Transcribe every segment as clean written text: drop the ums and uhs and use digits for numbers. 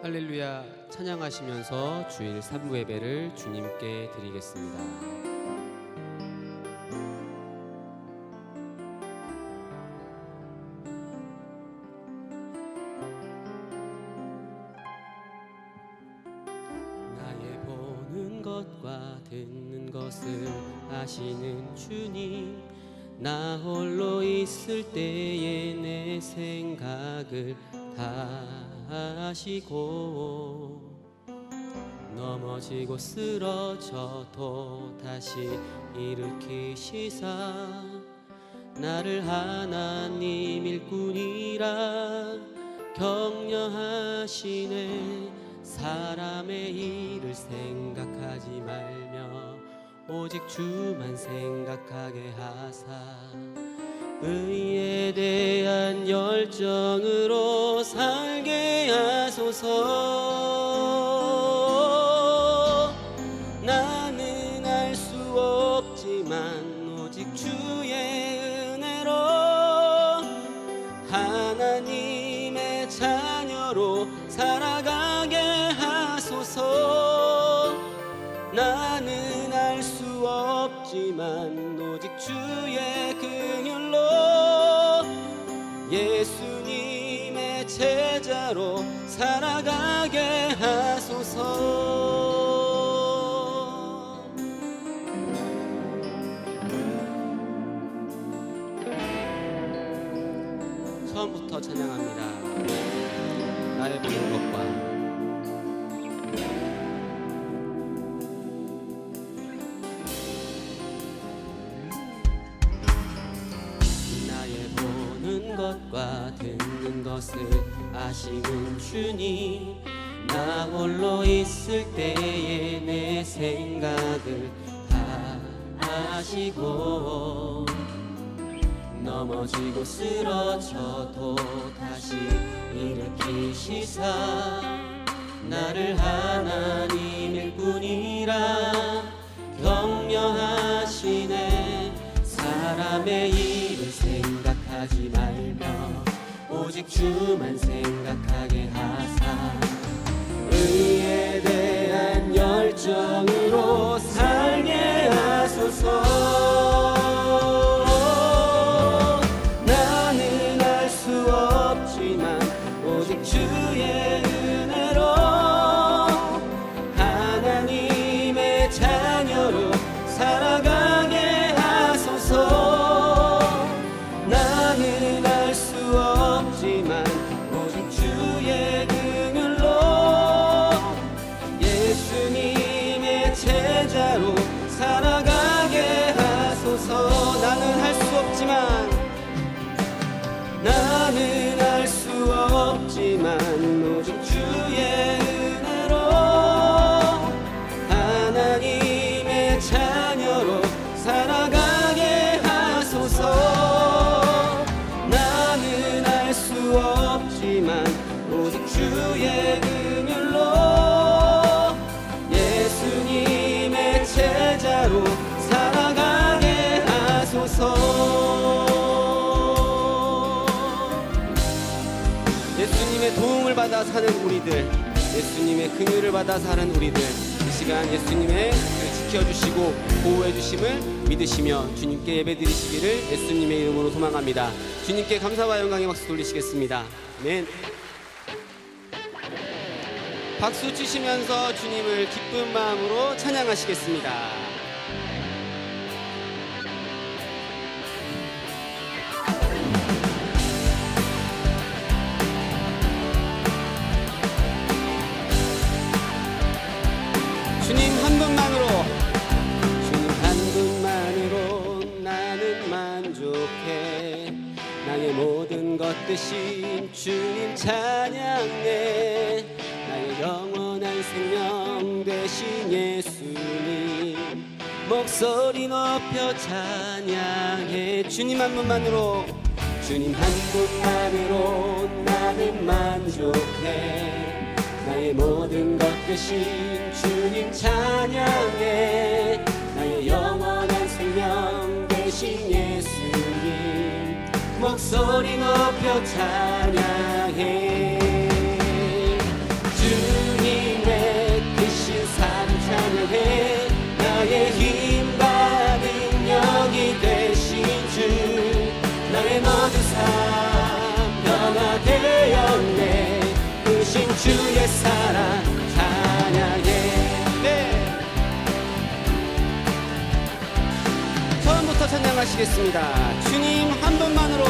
할렐루야 찬양하시면서 주일 3부 예배를 주님께 드리겠습니다. 나의 보는 것과 듣는 것을 아시는 주님, 나 홀로 있을 때에 내 생각을 다 아시고 넘어지고 쓰러져도 다시 일으키시사 나를 하나님 일꾼이라 격려하시네. 사람의 일을 생각하지 말며 오직 주만 생각하게 하사 의에 대한 열정으로 살게 하소서. 나는 알 수 없지만 오직 주의 은혜로 하나님의 자녀로 살아가게 하소서. 나는 알 수 없지만 오직 주의 긍휼로 예수님의 제자로 살아가게 하소서. 처음부터 찬양합니다. 나의 보는 것과 것과 듣는 것을 아시는 주님, 나 홀로 있을 때에 내 생각을 다 아시고 넘어지고 쓰러져도 다시 일으키시사 나를 하나님 일꾼이라 격려하시네. 사람의 일을 생각하지 말며 오직 주만 생각하게 하사 의에 대한 열정으로 살게 하소서. 나는 알 수 없지만 오직 주의 은혜로 하나님의 자녀로 살아가게 하소서. 나는 알 수 없지만 오직 주의 긍휼로 예수님의 제자로 살아가게 하소서. 나는 할 수 없지만 나는 알 수 없지만 오직 주의 은혜로 하나님의 자녀로 살아가게 하소서. 나는 알 수 없지만 오직 주의 긍휼로 예수님의 제자로 살아가게 하소서. 예수님의 도움을 받아 사는 우리들, 예수님의 긍휼을 받아 사는 우리들, 이 시간 예수님의 지켜주시고 보호해주심을 믿으시며 주님께 예배드리시기를 예수님의 이름으로 소망합니다. 주님께 감사와 영광의 박수 돌리시겠습니다. 아멘. 박수 치시면서 주님을 기쁜 마음으로 찬양하시겠습니다. 주님 한 분만으로, 주님 한 분만으로 나는 만족해. 나의 모든 것 대신 주님 찬양해. 나의 영원한 생명 되신 예수님 목소리 높여 찬양해. 주님 한 분만으로, 주님 한 분만으로 나는 만족해. 나의 모든 것 대신 주님 찬양해. 나의 영원한 생명 되신 예수님 목소리 높여 찬양해. 주 삶 변화되었네. 크신 주의 사랑 찬양해. 네, 처음부터 찬양하시겠습니다. 주님 한 분만으로,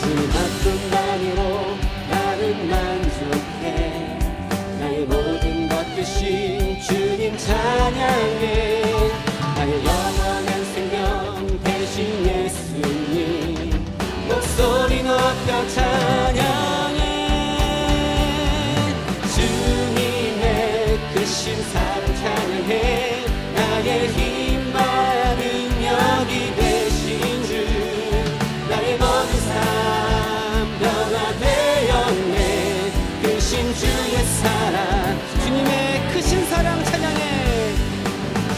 주님 한 분만으로 나는 만족해. 나의 모든 것 되신 주님 찬양해. 나의 영원한 생명 되신 예수님 목소리 높여 찬양해. 주님의 크신 사랑 찬양해. 나의 힘과 능력이 되신 주, 나의 모든 삶 변화되었네. 크신 주의 사랑, 주님의 크신 사랑 찬양해.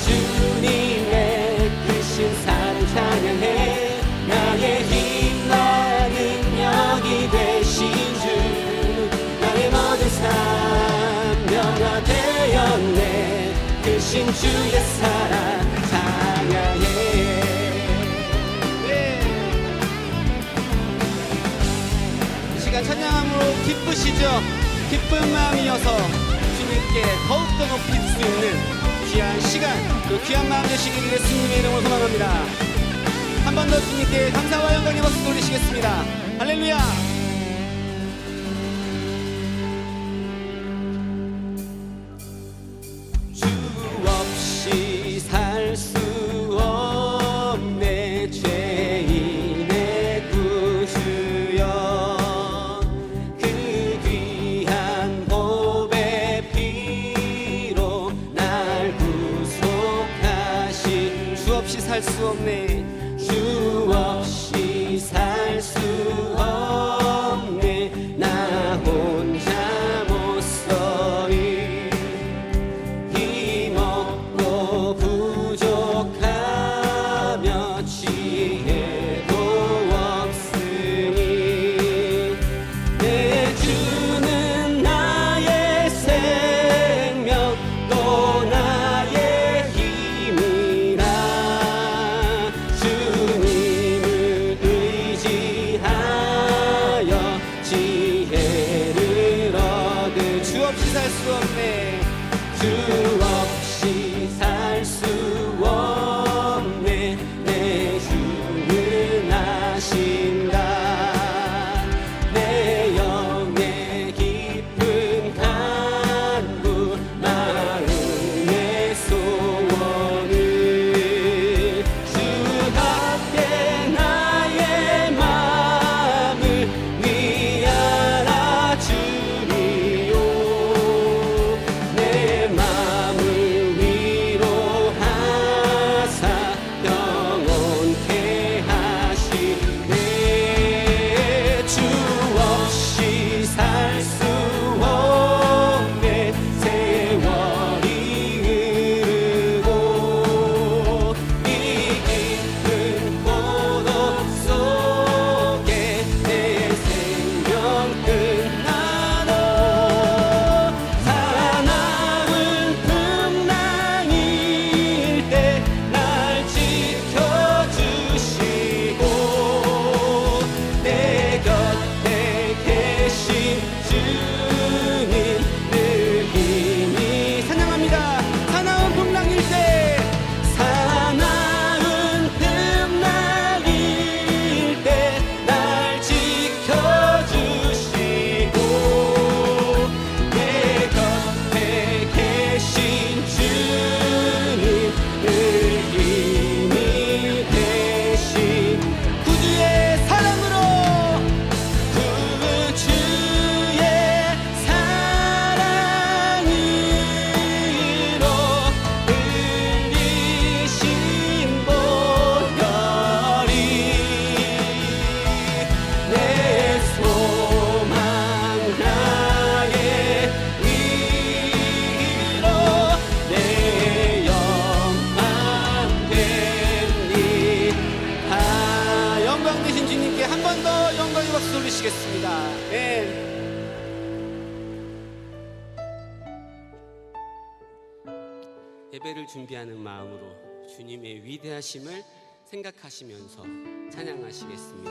주님의 크신 사랑 찬양해. 나의 힘과 능력이 되신 주, 나의 모든 삶 변화되었네. 크신 주의 사랑 찬양해. 이 시간 찬양함으로 기쁘시죠? 기쁜 마음이어서 주님께 더욱더 높일 수 있는 귀한 시간, 그 귀한 마음 되시길 예수님의 이름으로 소망합니다. 한 번 더 주님께 감사와 영광의 박수 돌리시겠습니다. 할렐루야. 주 없이 살 수 없네. 죄인의 구주여, 그 귀한 보배 피로 날 구속하신, 주 없이 살 수 없네. 주 없이 살 수 없네. 나 혼자 못 서리. 힘없고 부족하며 지혜도 없으니 내 주는 나의 생명 또 나의 힘이라. 주님을 의지하여 지혜를 얻을. 주 없이 살 수 없네. 주 없이 살 수 없네. 내 주는 아신다. 내 영의 깊은 간구 마음의 소원을 주 앞에 나의 마음을 위하라 주리요. 내 마음을 위로하사 영원케 하시네. 주 없이 살 수 없네. 세월이 흐르고 이 깊은 고독 속에 내 생명 끝나도 사나운 풍랑일 때 날 지켜주시고 내 곁에 계신 주님 늘 힘이 찬양합니다. 사나운 풍랑일 때, 사나운 풍랑일 때 날 지켜주시고 내 곁에 계신 주님 늘 힘이 되신 구주의 사랑으로, 구주의 사랑으로 흘리신 보혈이 내 소망 나의 위로 내 영광 됩니다. 영광 되신 주님께 한 번 더 영광의 박수 돌리시겠습니다. 네. 예배를 준비하는 마음으로 주님의 위대하심을 생각하시면서 찬양하시겠습니다.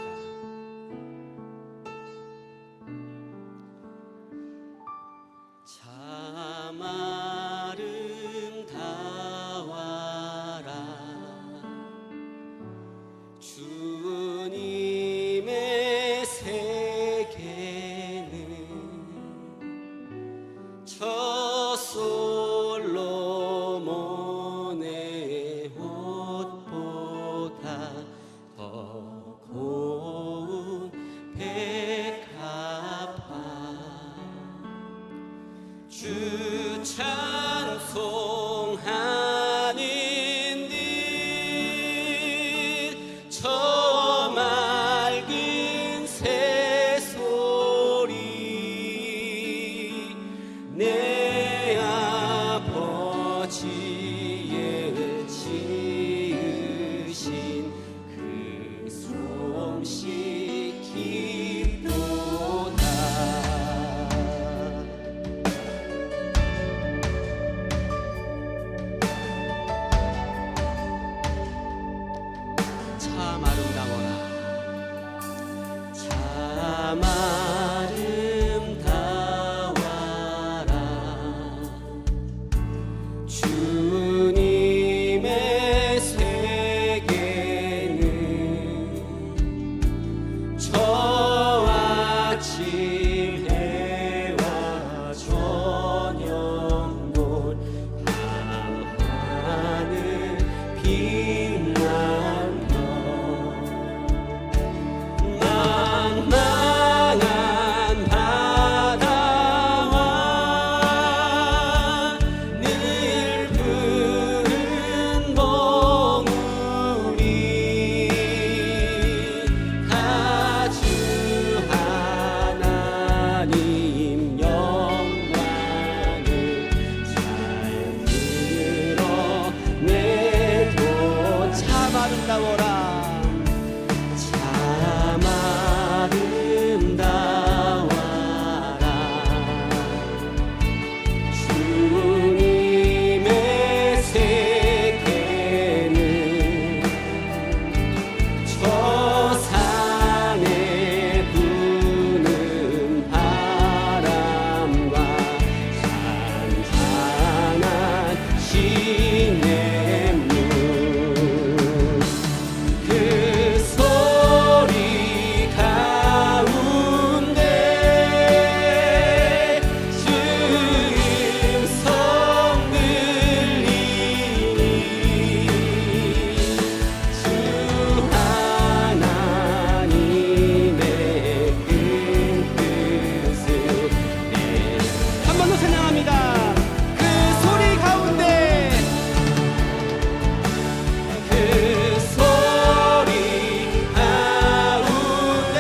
주님의 세계는 저 아침 해와 저녁 밤하늘 빛나며 망망한 바다와 늘 푸른 봉우리 다 주 하나님 영광을 잘 드러내도 참 아름다워라 참 아름다워라 주님의 세계는 저 산에 부는 바람과 잔잔한 시냇물 그 소리 가운데 주님 성 들리니 주 하나님의 큰 뜻을 한 번 더 찬양합니다. 그 소리 가운데 그 소리 가운데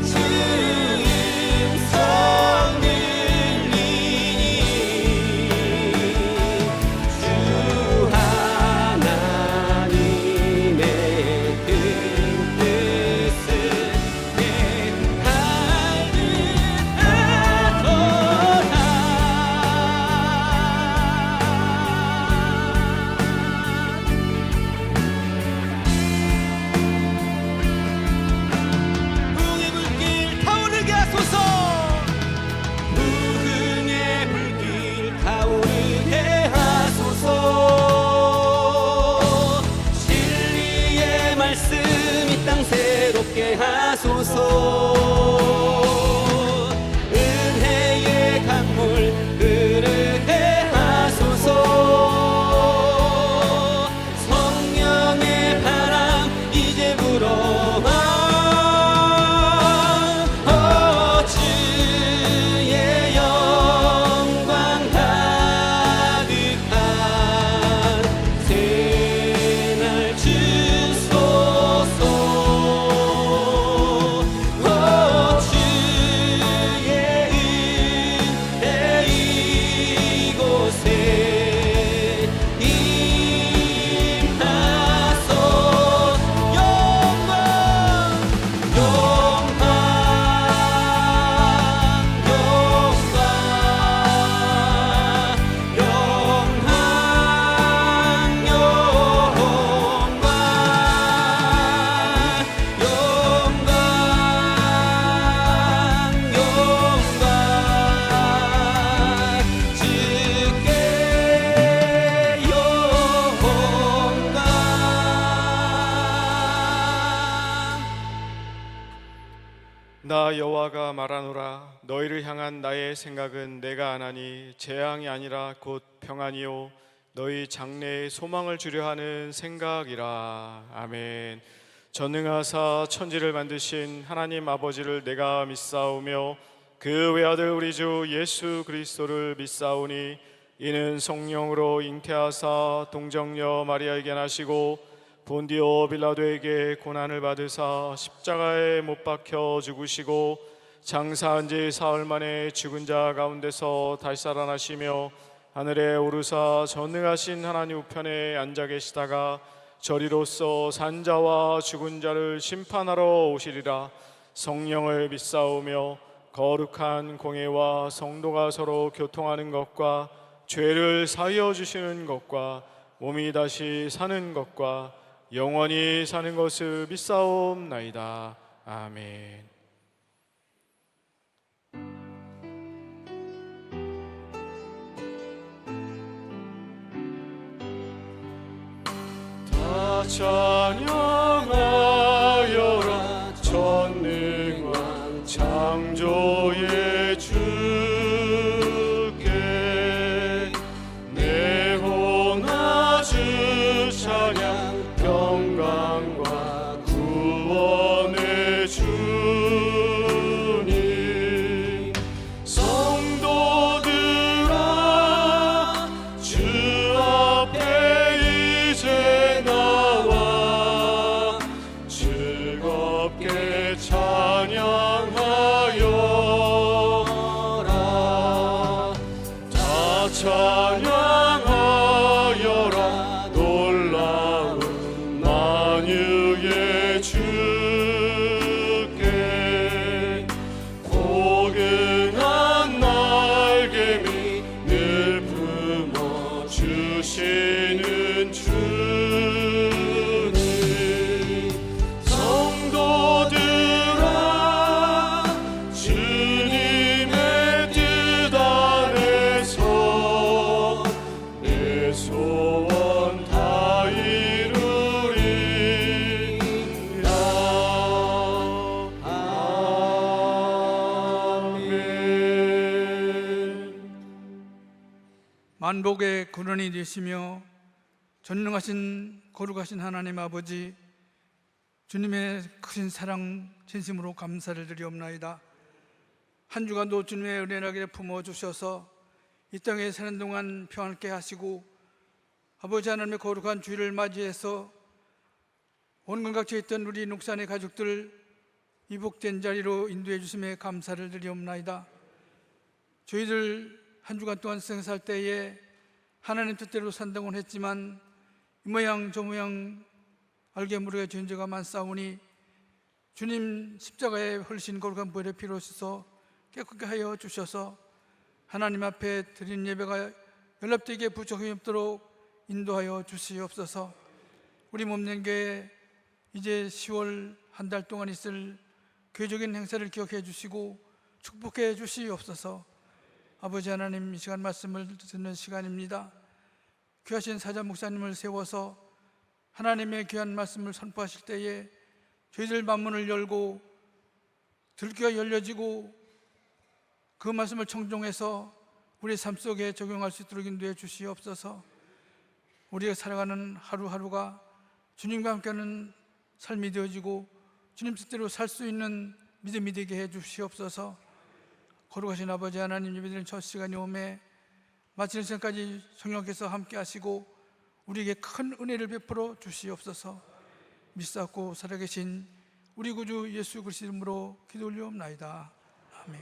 주님 성 들리니 주 하나님의 큰 뜻을 부흥의 불길 타오르게 하소서 부흥의 불길 타오르게 하소서 진리의 말씀 이 땅 새롭게 하소서 은혜의 강물 흐르게 하소서 성령의 바람 이제 불어와 주의 영광 가득한 새날 주소서 주의 은혜 이곳에 임하소서 나 여호와가 말하노라. 너희를 향한 나의 생각은 내가 아나니 재앙이 아니라 곧 평안이요 너희 장래에 소망을 주려 하는 생각이라. 아멘. 전능하사 천지를 만드신 하나님 아버지를 내가 믿사오며 그 외아들 우리 주 예수 그리스도를 믿사오니 이는 성령으로 잉태하사 동정녀 마리아에게 나시고 본디오 빌라도에게 고난을 받으사 십자가에 못 박혀 죽으시고 장사한 지 사흘 만에 죽은 자 가운데서 다시 살아나시며 하늘에 오르사 전능하신 하나님 우편에 앉아 계시다가 저리로서 산자와 죽은 자를 심판하러 오시리라. 성령을 믿사오며 거룩한 공예와 성도가 서로 교통하는 것과 죄를 사하여 주시는 것과 몸이 다시 사는 것과 영원히 사는 것을 믿사옵나이다. 아멘. 다 찬양하여라 전능한 창조의 주께 내 혼아주 찬양 평강과 구원의 주님 성도들아 주 앞에 이제 나와 즐겁게 찬양하여라 다 찬양하여라 놀라운 만유의 주께 포근한 날개미 늘 품어주시는 주님 성도들아 주님의 뜻 안에서 내 소원 다 이루리라. 아멘. 만복의 근원이 되시며 전능하신 거룩하신 하나님 아버지, 주님의 크신 사랑 진심으로 감사를 드리옵나이다. 한 주간도 주님의 은혜나게 품어주셔서 이 땅에 사는 동안 평안케 하시고 아버지 하나님의 거룩한 주일을 맞이해서 온 각지에 있던 우리 녹산의 가족들 이복된 자리로 인도해 주심에 감사를 드리옵나이다. 저희들 한 주간 동안 생살 때에 하나님 뜻대로 산다고는 했지만 이 모양 저 모양 알게 모르게 죄인 죄가 많사오니 주님 십자가의 훨씬 거룩한 보혈의 피로 씻어 깨끗게 하여 주셔서 하나님 앞에 드린 예배가 연락되게 부족함이 없도록 인도하여 주시옵소서. 우리 몸nen교회 이제 10월 한 달 동안 있을 교회적인 행사를 기억해 주시고 축복해 주시옵소서. 아버지 하나님, 이 시간 말씀을 듣는 시간입니다. 귀하신 사자 목사님을 세워서 하나님의 귀한 말씀을 선포하실 때에 저희들 만문을 열고 들귀가 열려지고 그 말씀을 청종해서 우리 삶 속에 적용할 수 있도록 인도해 주시옵소서. 우리가 살아가는 하루하루가 주님과 함께하는 삶이 되어지고 주님 뜻대로 살 수 있는 믿음이 되게 해 주시옵소서. 거룩하신 아버지 하나님, 예배드리는 첫 시간이 오매 마치는 시간까지 성령께서 함께 하시고 우리에게 큰 은혜를 베풀어 주시옵소서. 믿사옵고 살아계신 우리 구주 예수 그리스도 이름으로 기도 올리옵나이다. 아멘.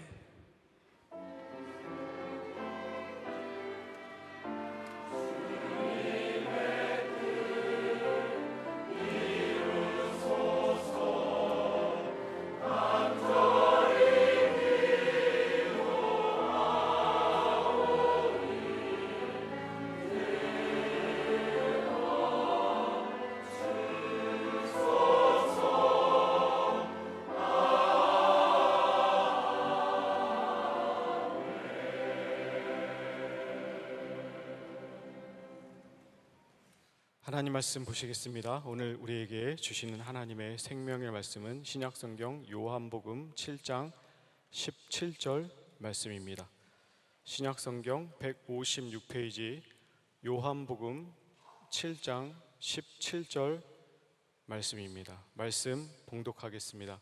하나님 말씀 보시겠습니다. 오늘 우리에게 주시는 하나님의 생명의 말씀은 신약성경 요한복음 7장 17절 말씀입니다. 신약성경 156페이지 요한복음 7장 17절 말씀입니다. 말씀 봉독하겠습니다.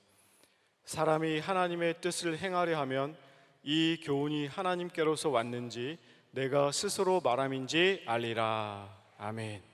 사람이 하나님의 뜻을 행하려 하면 이 교훈이 하나님께로서 왔는지 내가 스스로 말함인지 알리라. 아멘.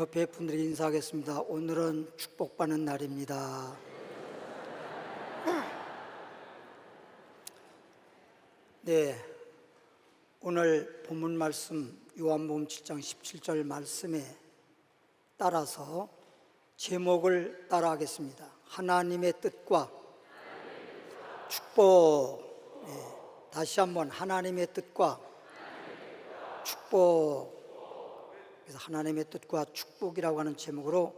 협회 분들에게 인사하겠습니다. 오늘은 축복받는 날입니다. 네, 오늘 본문 말씀 요한복음 7장 17절 말씀에 따라서 제목을 따라하겠습니다. 하나님의 뜻과 축복. 네, 다시 한번 하나님의 뜻과 축복. 그래서 하나님의 뜻과 축복이라고 하는 제목으로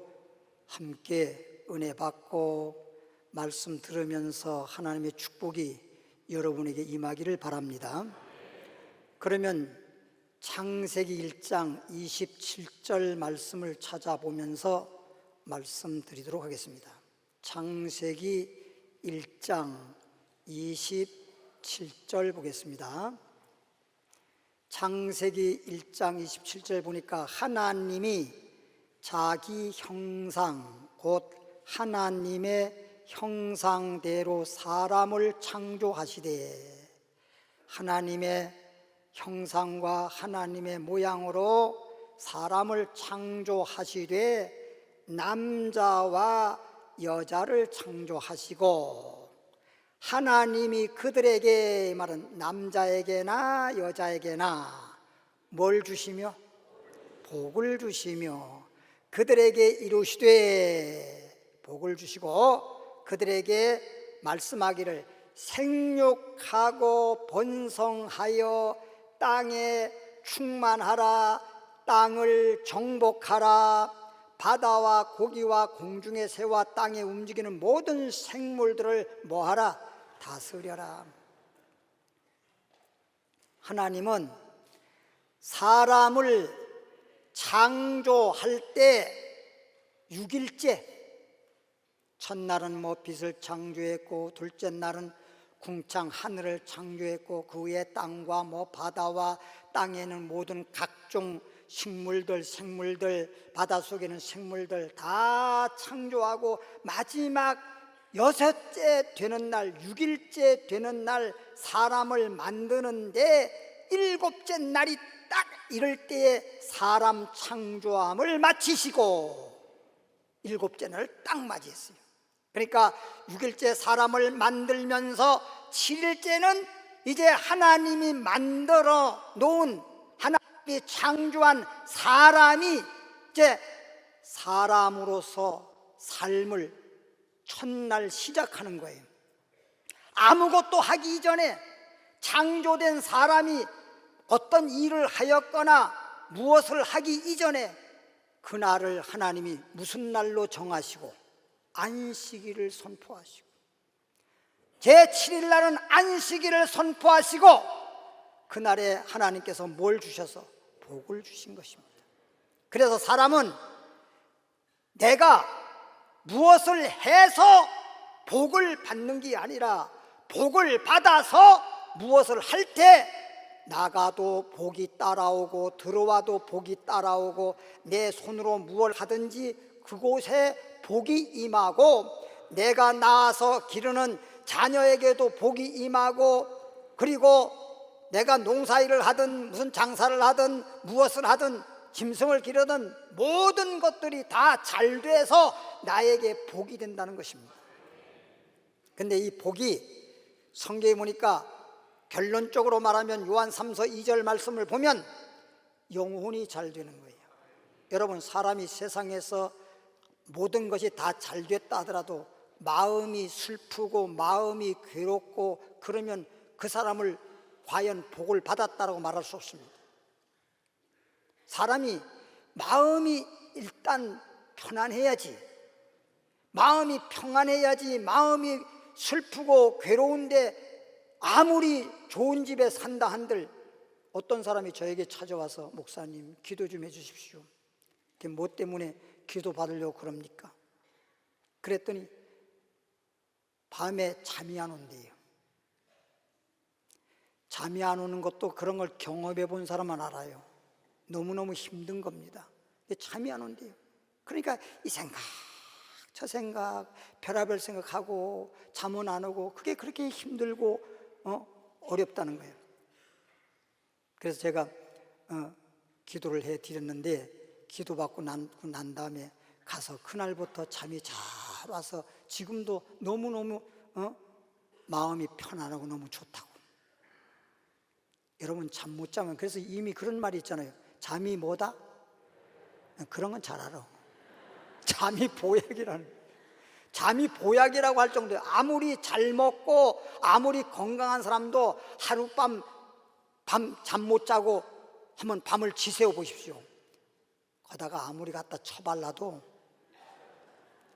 함께 은혜 받고 말씀 들으면서 하나님의 축복이 여러분에게 임하기를 바랍니다. 그러면 창세기 1장 27절 말씀을 찾아보면서 말씀드리도록 하겠습니다. 창세기 1장 27절 보겠습니다. 창세기 1장 27절 보니까 하나님이 자기 형상 곧 하나님의 형상대로 사람을 창조하시되, 하나님의 형상과 하나님의 모양으로 사람을 창조하시되 남자와 여자를 창조하시고, 하나님이 그들에게 말은 남자에게나 여자에게나 뭘 주시며 복을 주시며 그들에게 이루시되, 복을 주시고 그들에게 말씀하기를 생육하고 번성하여 땅에 충만하라, 땅을 정복하라, 바다와 고기와 공중의 새와 땅에 움직이는 모든 생물들을 뭐하라? 다스려라. 하나님은 사람을 창조할 때 6일째, 첫날은 빛을 창조했고, 둘째 날은 궁창 하늘을 창조했고, 그 위에 땅과 바다와 땅에는 모든 각종 식물들, 생물들, 바닷속에는 생물들 다 창조하고, 마지막 6째 되는 날, 6일째 되는 날 사람을 만드는데 7째 날이 딱 이럴 때에 사람 창조함을 마치시고 7째 날을 딱 맞이했어요. 그러니까 6일째 사람을 만들면서 7일째는 이제 하나님이 만들어 놓은, 하나님이 창조한 사람이 이제 사람으로서 삶을 첫날 시작하는 거예요. 아무것도 하기 이전에 창조된 사람이 어떤 일을 하였거나 무엇을 하기 이전에 그날을 하나님이 무슨 날로 정하시고 안식일을 선포하시고, 제7일 날은 안식일을 선포하시고, 그날에 하나님께서 뭘 주셔서 복을 주신 것입니다. 그래서 사람은 내가 무엇을 해서 복을 받는 게 아니라 복을 받아서 무엇을 할 때 나가도 복이 따라오고 들어와도 복이 따라오고, 내 손으로 무엇을 하든지 그곳에 복이 임하고, 내가 낳아서 기르는 자녀에게도 복이 임하고, 그리고 내가 농사일을 하든 무슨 장사를 하든 무엇을 하든 짐승을 기르든 모든 것들이 다 잘 돼서 나에게 복이 된다는 것입니다. 근데 이 복이 성경에 보니까 결론적으로 말하면 요한 3서 2절 말씀을 보면 영혼이 잘 되는 거예요. 여러분, 사람이 세상에서 모든 것이 다 잘 됐다 하더라도 마음이 슬프고 마음이 괴롭고 그러면 그 사람을 과연 복을 받았다라고 말할 수 없습니다. 사람이 마음이 일단 편안해야지, 마음이 평안해야지. 마음이 슬프고 괴로운데 아무리 좋은 집에 산다 한들, 어떤 사람이 저에게 찾아와서 목사님 기도 좀 해주십시오. 뭐 때문에 기도 받으려고 그럽니까? 그랬더니 밤에 잠이 안 온대요. 잠이 안 오는 것도 그런 걸 경험해 본 사람만 알아요. 너무너무 힘든 겁니다. 잠이 안 온대요. 그러니까 이 생각 저 생각 별의별 생각하고 잠은 안 오고, 그게 그렇게 힘들고 어렵다는 거예요. 그래서 제가 기도를 해드렸는데 기도받고 난 다음에 가서 그날부터 잠이 잘 와서 지금도 너무너무 마음이 편안하고 너무 좋다고. 여러분 잠 못 자면, 그래서 이미 그런 말이 있잖아요. 잠이 뭐다? 그런 건 잘 알아. 잠이 보약이라는. 잠이 보약이라고 할 정도예요. 아무리 잘 먹고 아무리 건강한 사람도 하룻밤 잠 못 자고 한번 밤을 지새워 보십시오. 거다가 아무리 갖다 쳐발라도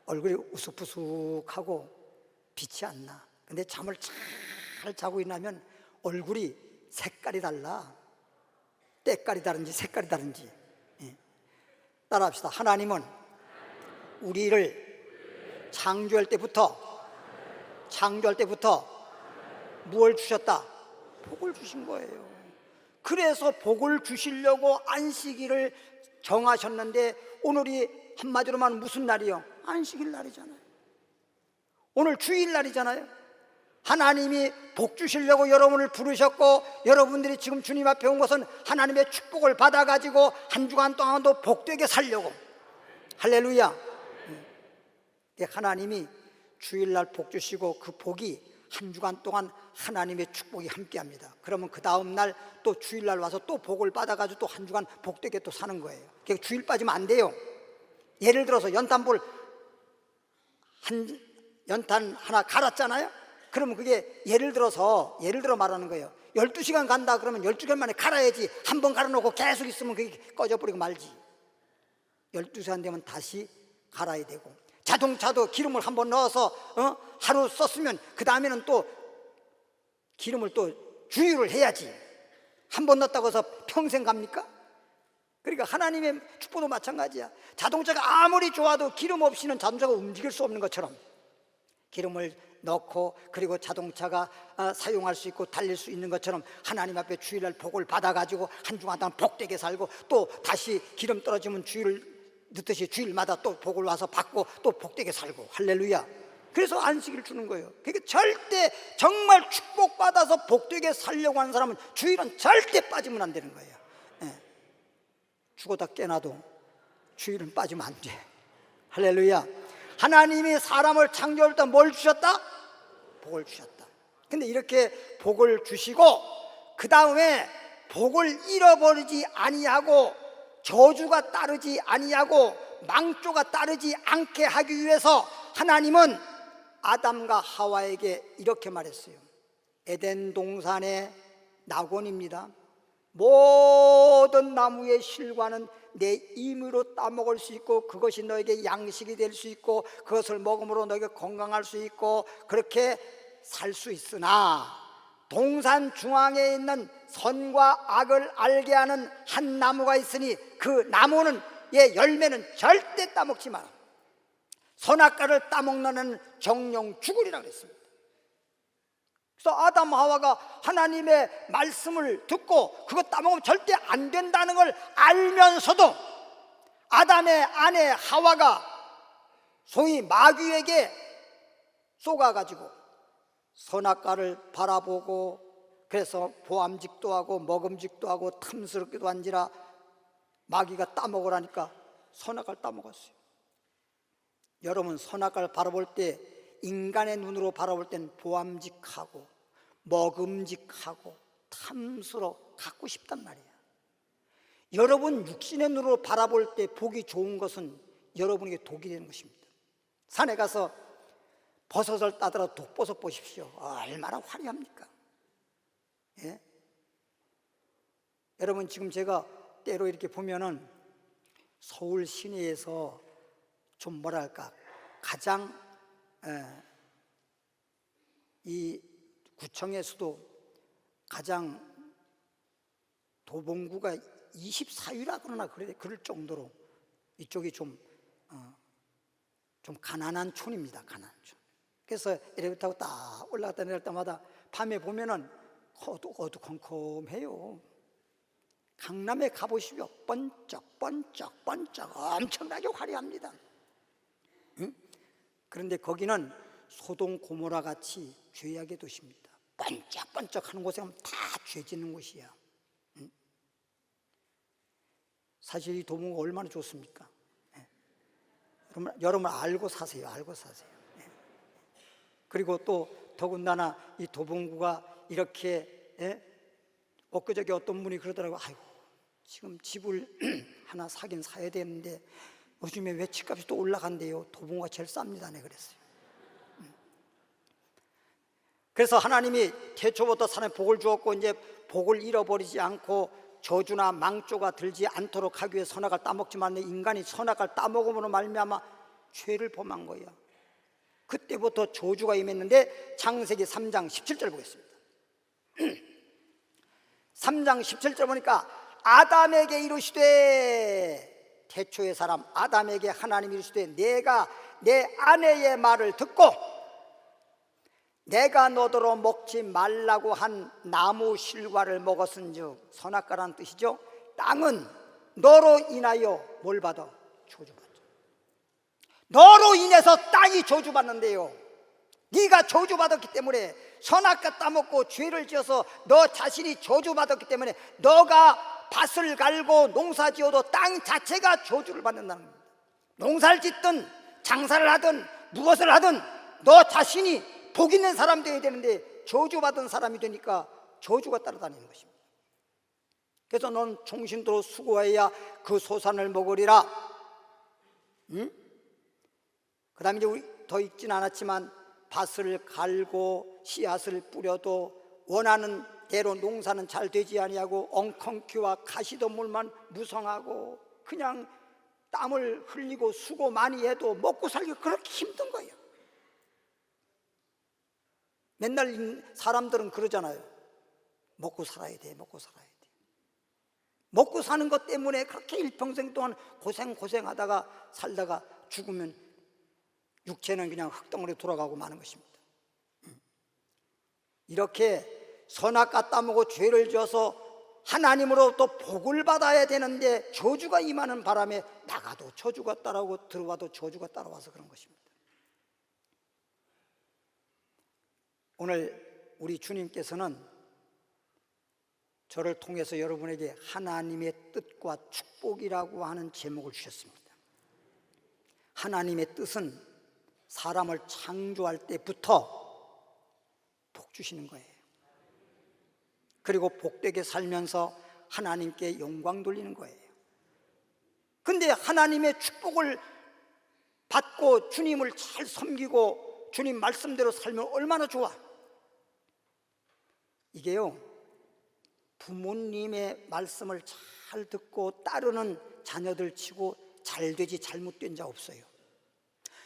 얼굴이 우스푸스하고 빛이 안 나. 근데 잠을 잘 자고 일어나면 얼굴이 색깔이 달라. 때깔이 다른지 색깔이 다른지. 따라합시다. 하나님은 우리를 창조할 때부터 무엇을 주셨다? 복을 주신 거예요. 그래서 복을 주시려고 안식일을 정하셨는데, 오늘이 한마디로 말하면 무슨 날이요? 안식일 날이잖아요. 오늘 주일날이잖아요. 하나님이 복 주시려고 여러분을 부르셨고, 여러분들이 지금 주님 앞에 온 것은 하나님의 축복을 받아가지고 한 주간 동안도 복되게 살려고. 할렐루야. 하나님이 주일날 복 주시고 그 복이 한 주간 동안 하나님의 축복이 함께합니다. 그러면 그 다음 날 또 주일날 와서 또 복을 받아가지고 또 한 주간 복되게 또 사는 거예요. 그러니까 주일 빠지면 안 돼요. 예를 들어서 연탄 하나 갈았잖아요. 그러면 그게 예를 들어 말하는 거예요. 12시간 간다 그러면 12시간 만에 갈아야지. 한 번 갈아놓고 계속 있으면 그게 꺼져버리고 말지. 12시간 되면 다시 갈아야 되고, 자동차도 기름을 한 번 넣어서 하루 썼으면 그 다음에는 또 기름을 또 주유를 해야지. 한 번 넣었다고 해서 평생 갑니까? 그러니까 하나님의 축복도 마찬가지야. 자동차가 아무리 좋아도 기름 없이는 자동차가 움직일 수 없는 것처럼 기름을 넣고, 그리고 자동차가 사용할 수 있고 달릴 수 있는 것처럼 하나님 앞에 주일날 복을 받아가지고 한 주간 동안 복되게 살고, 또 다시 기름 떨어지면 주일 넣듯이 주일마다 또 복을 와서 받고 또 복되게 살고. 할렐루야. 그래서 안식일을 주는 거예요. 그러니까 절대 정말 축복받아서 복되게 살려고 하는 사람은 주일은 절대 빠지면 안 되는 거예요. 죽어다 깨나도 주일은 빠지면 안 돼. 할렐루야. 하나님이 사람을 창조할 때 뭘 주셨다? 복을 주셨다. 근데 이렇게 복을 주시고 그 다음에 복을 잃어버리지 아니하고 저주가 따르지 아니하고 망조가 따르지 않게 하기 위해서 하나님은 아담과 하와에게 이렇게 말했어요. 에덴 동산의 낙원입니다. 모든 나무의 실과는 내 임의로 따먹을 수 있고, 그것이 너에게 양식이 될 수 있고, 그것을 먹음으로 너에게 건강할 수 있고 그렇게 살 수 있으나, 동산 중앙에 있는 선과 악을 알게 하는 한 나무가 있으니 그 나무는 열매는 절대 따먹지 마라. 선악과를 따먹는 정령 죽으리라 그랬습니다. 그래서 아담 하와가 하나님의 말씀을 듣고 그거 따먹으면 절대 안 된다는 걸 알면서도 아담의 아내 하와가 소위 마귀에게 쏘가가지고 선악과를 바라보고, 그래서 보암직도 하고 먹음직도 하고 탐스럽기도 한지라 마귀가 따먹으라니까 선악과를 따먹었어요. 여러분, 선악과를 바라볼 때 인간의 눈으로 바라볼 때는 보암직하고 먹음직하고 탐스러 갖고 싶단 말이야. 여러분 육신의 눈으로 바라볼 때 보기 좋은 것은 여러분에게 독이 되는 것입니다. 산에 가서 버섯을 따더라 독버섯 보십시오. 얼마나 화려합니까? 예? 여러분, 지금 제가 때로 이렇게 보면은 서울 시내에서 좀 뭐랄까 가장 이 구청에서도 가장 도봉구가 24위라 그러나 그럴 정도로 이쪽이 좀 가난한 촌입니다. 가난한 촌. 그래서 엘리베이터 타고 딱 올라갔다 내릴 때마다 밤에 보면은 어두컴컴해요. 강남에 가보시죠. 번쩍 엄청나게 화려합니다. 응? 그런데 거기는 소돔 고모라 같이 죄악의 도시입니다. 번쩍번쩍 하는 곳에 가면 다 죄 짓는 곳이야. 응? 사실 이 도봉구가 얼마나 좋습니까? 예. 여러분 알고 사세요. 알고 사세요. 예. 그리고 또 더군다나 이 도봉구가 이렇게, 예? 엊그저께 어떤 분이 그러더라고요. 아이고, 지금 집을 하나 사긴 사야 되는데 요즘에 왜 집값이 또 올라간대요. 도봉구가 제일 쌉니다. 네, 그랬어요. 그래서 하나님이 태초부터 산에 복을 주었고 이제 복을 잃어버리지 않고 저주나 망조가 들지 않도록 하기 위해 선악을 따먹지만 인간이 선악을 따먹음으로 말미암아 죄를 범한 거야. 그때부터 저주가 임했는데 창세기 3장 17절 보겠습니다. 3장 17절 보니까 아담에게 이르시되, 태초의 사람 아담에게 하나님이 이르시되 내가 내 아내의 말을 듣고 내가 너더러 먹지 말라고 한 나무 실과를 먹었은즉, 선악과라는 뜻이죠. 땅은 너로 인하여 뭘 받아? 저주받죠. 너로 인해서 땅이 저주받는데요. 네가 저주받았기 때문에, 선악과 따먹고 죄를 지어서 너 자신이 저주받았기 때문에 너가 밭을 갈고 농사지어도 땅 자체가 저주를 받는다는 겁니다. 농사를 짓든 장사를 하든 무엇을 하든 너 자신이 복 있는 사람 되어야 되는데 저주받은 사람이 되니까 저주가 따라다니는 것입니다. 그래서 넌 종신토록 수고해야 그 소산을 먹으리라. 응? 그 다음에 이제 우리 더 읽진 않았지만 밭을 갈고 씨앗을 뿌려도 원하는 대로 농사는 잘 되지 아니하고 엉겅퀴와 가시덤불만 무성하고 그냥 땀을 흘리고 수고 많이 해도 먹고 살기 그렇게 힘든 거예요. 맨날 사람들은 그러잖아요. 먹고 살아야 돼, 먹고 살아야 돼. 먹고 사는 것 때문에 그렇게 일평생 동안 고생하다가 살다가 죽으면 육체는 그냥 흙덩어리 돌아가고 마는 것입니다. 이렇게 선악과 따먹고 죄를 지어서 하나님으로부터 복을 받아야 되는데 저주가 임하는 바람에 나가도 저주가 따라오고 들어와도 저주가 따라와서 그런 것입니다. 오늘 우리 주님께서는 저를 통해서 여러분에게 하나님의 뜻과 축복이라고 하는 제목을 주셨습니다. 하나님의 뜻은 사람을 창조할 때부터 복 주시는 거예요. 그리고 복되게 살면서 하나님께 영광 돌리는 거예요. 근데 하나님의 축복을 받고 주님을 잘 섬기고 주님 말씀대로 살면 얼마나 좋아. 이게요, 부모님의 말씀을 잘 듣고 따르는 자녀들 치고 잘 되지 잘못된 자 없어요.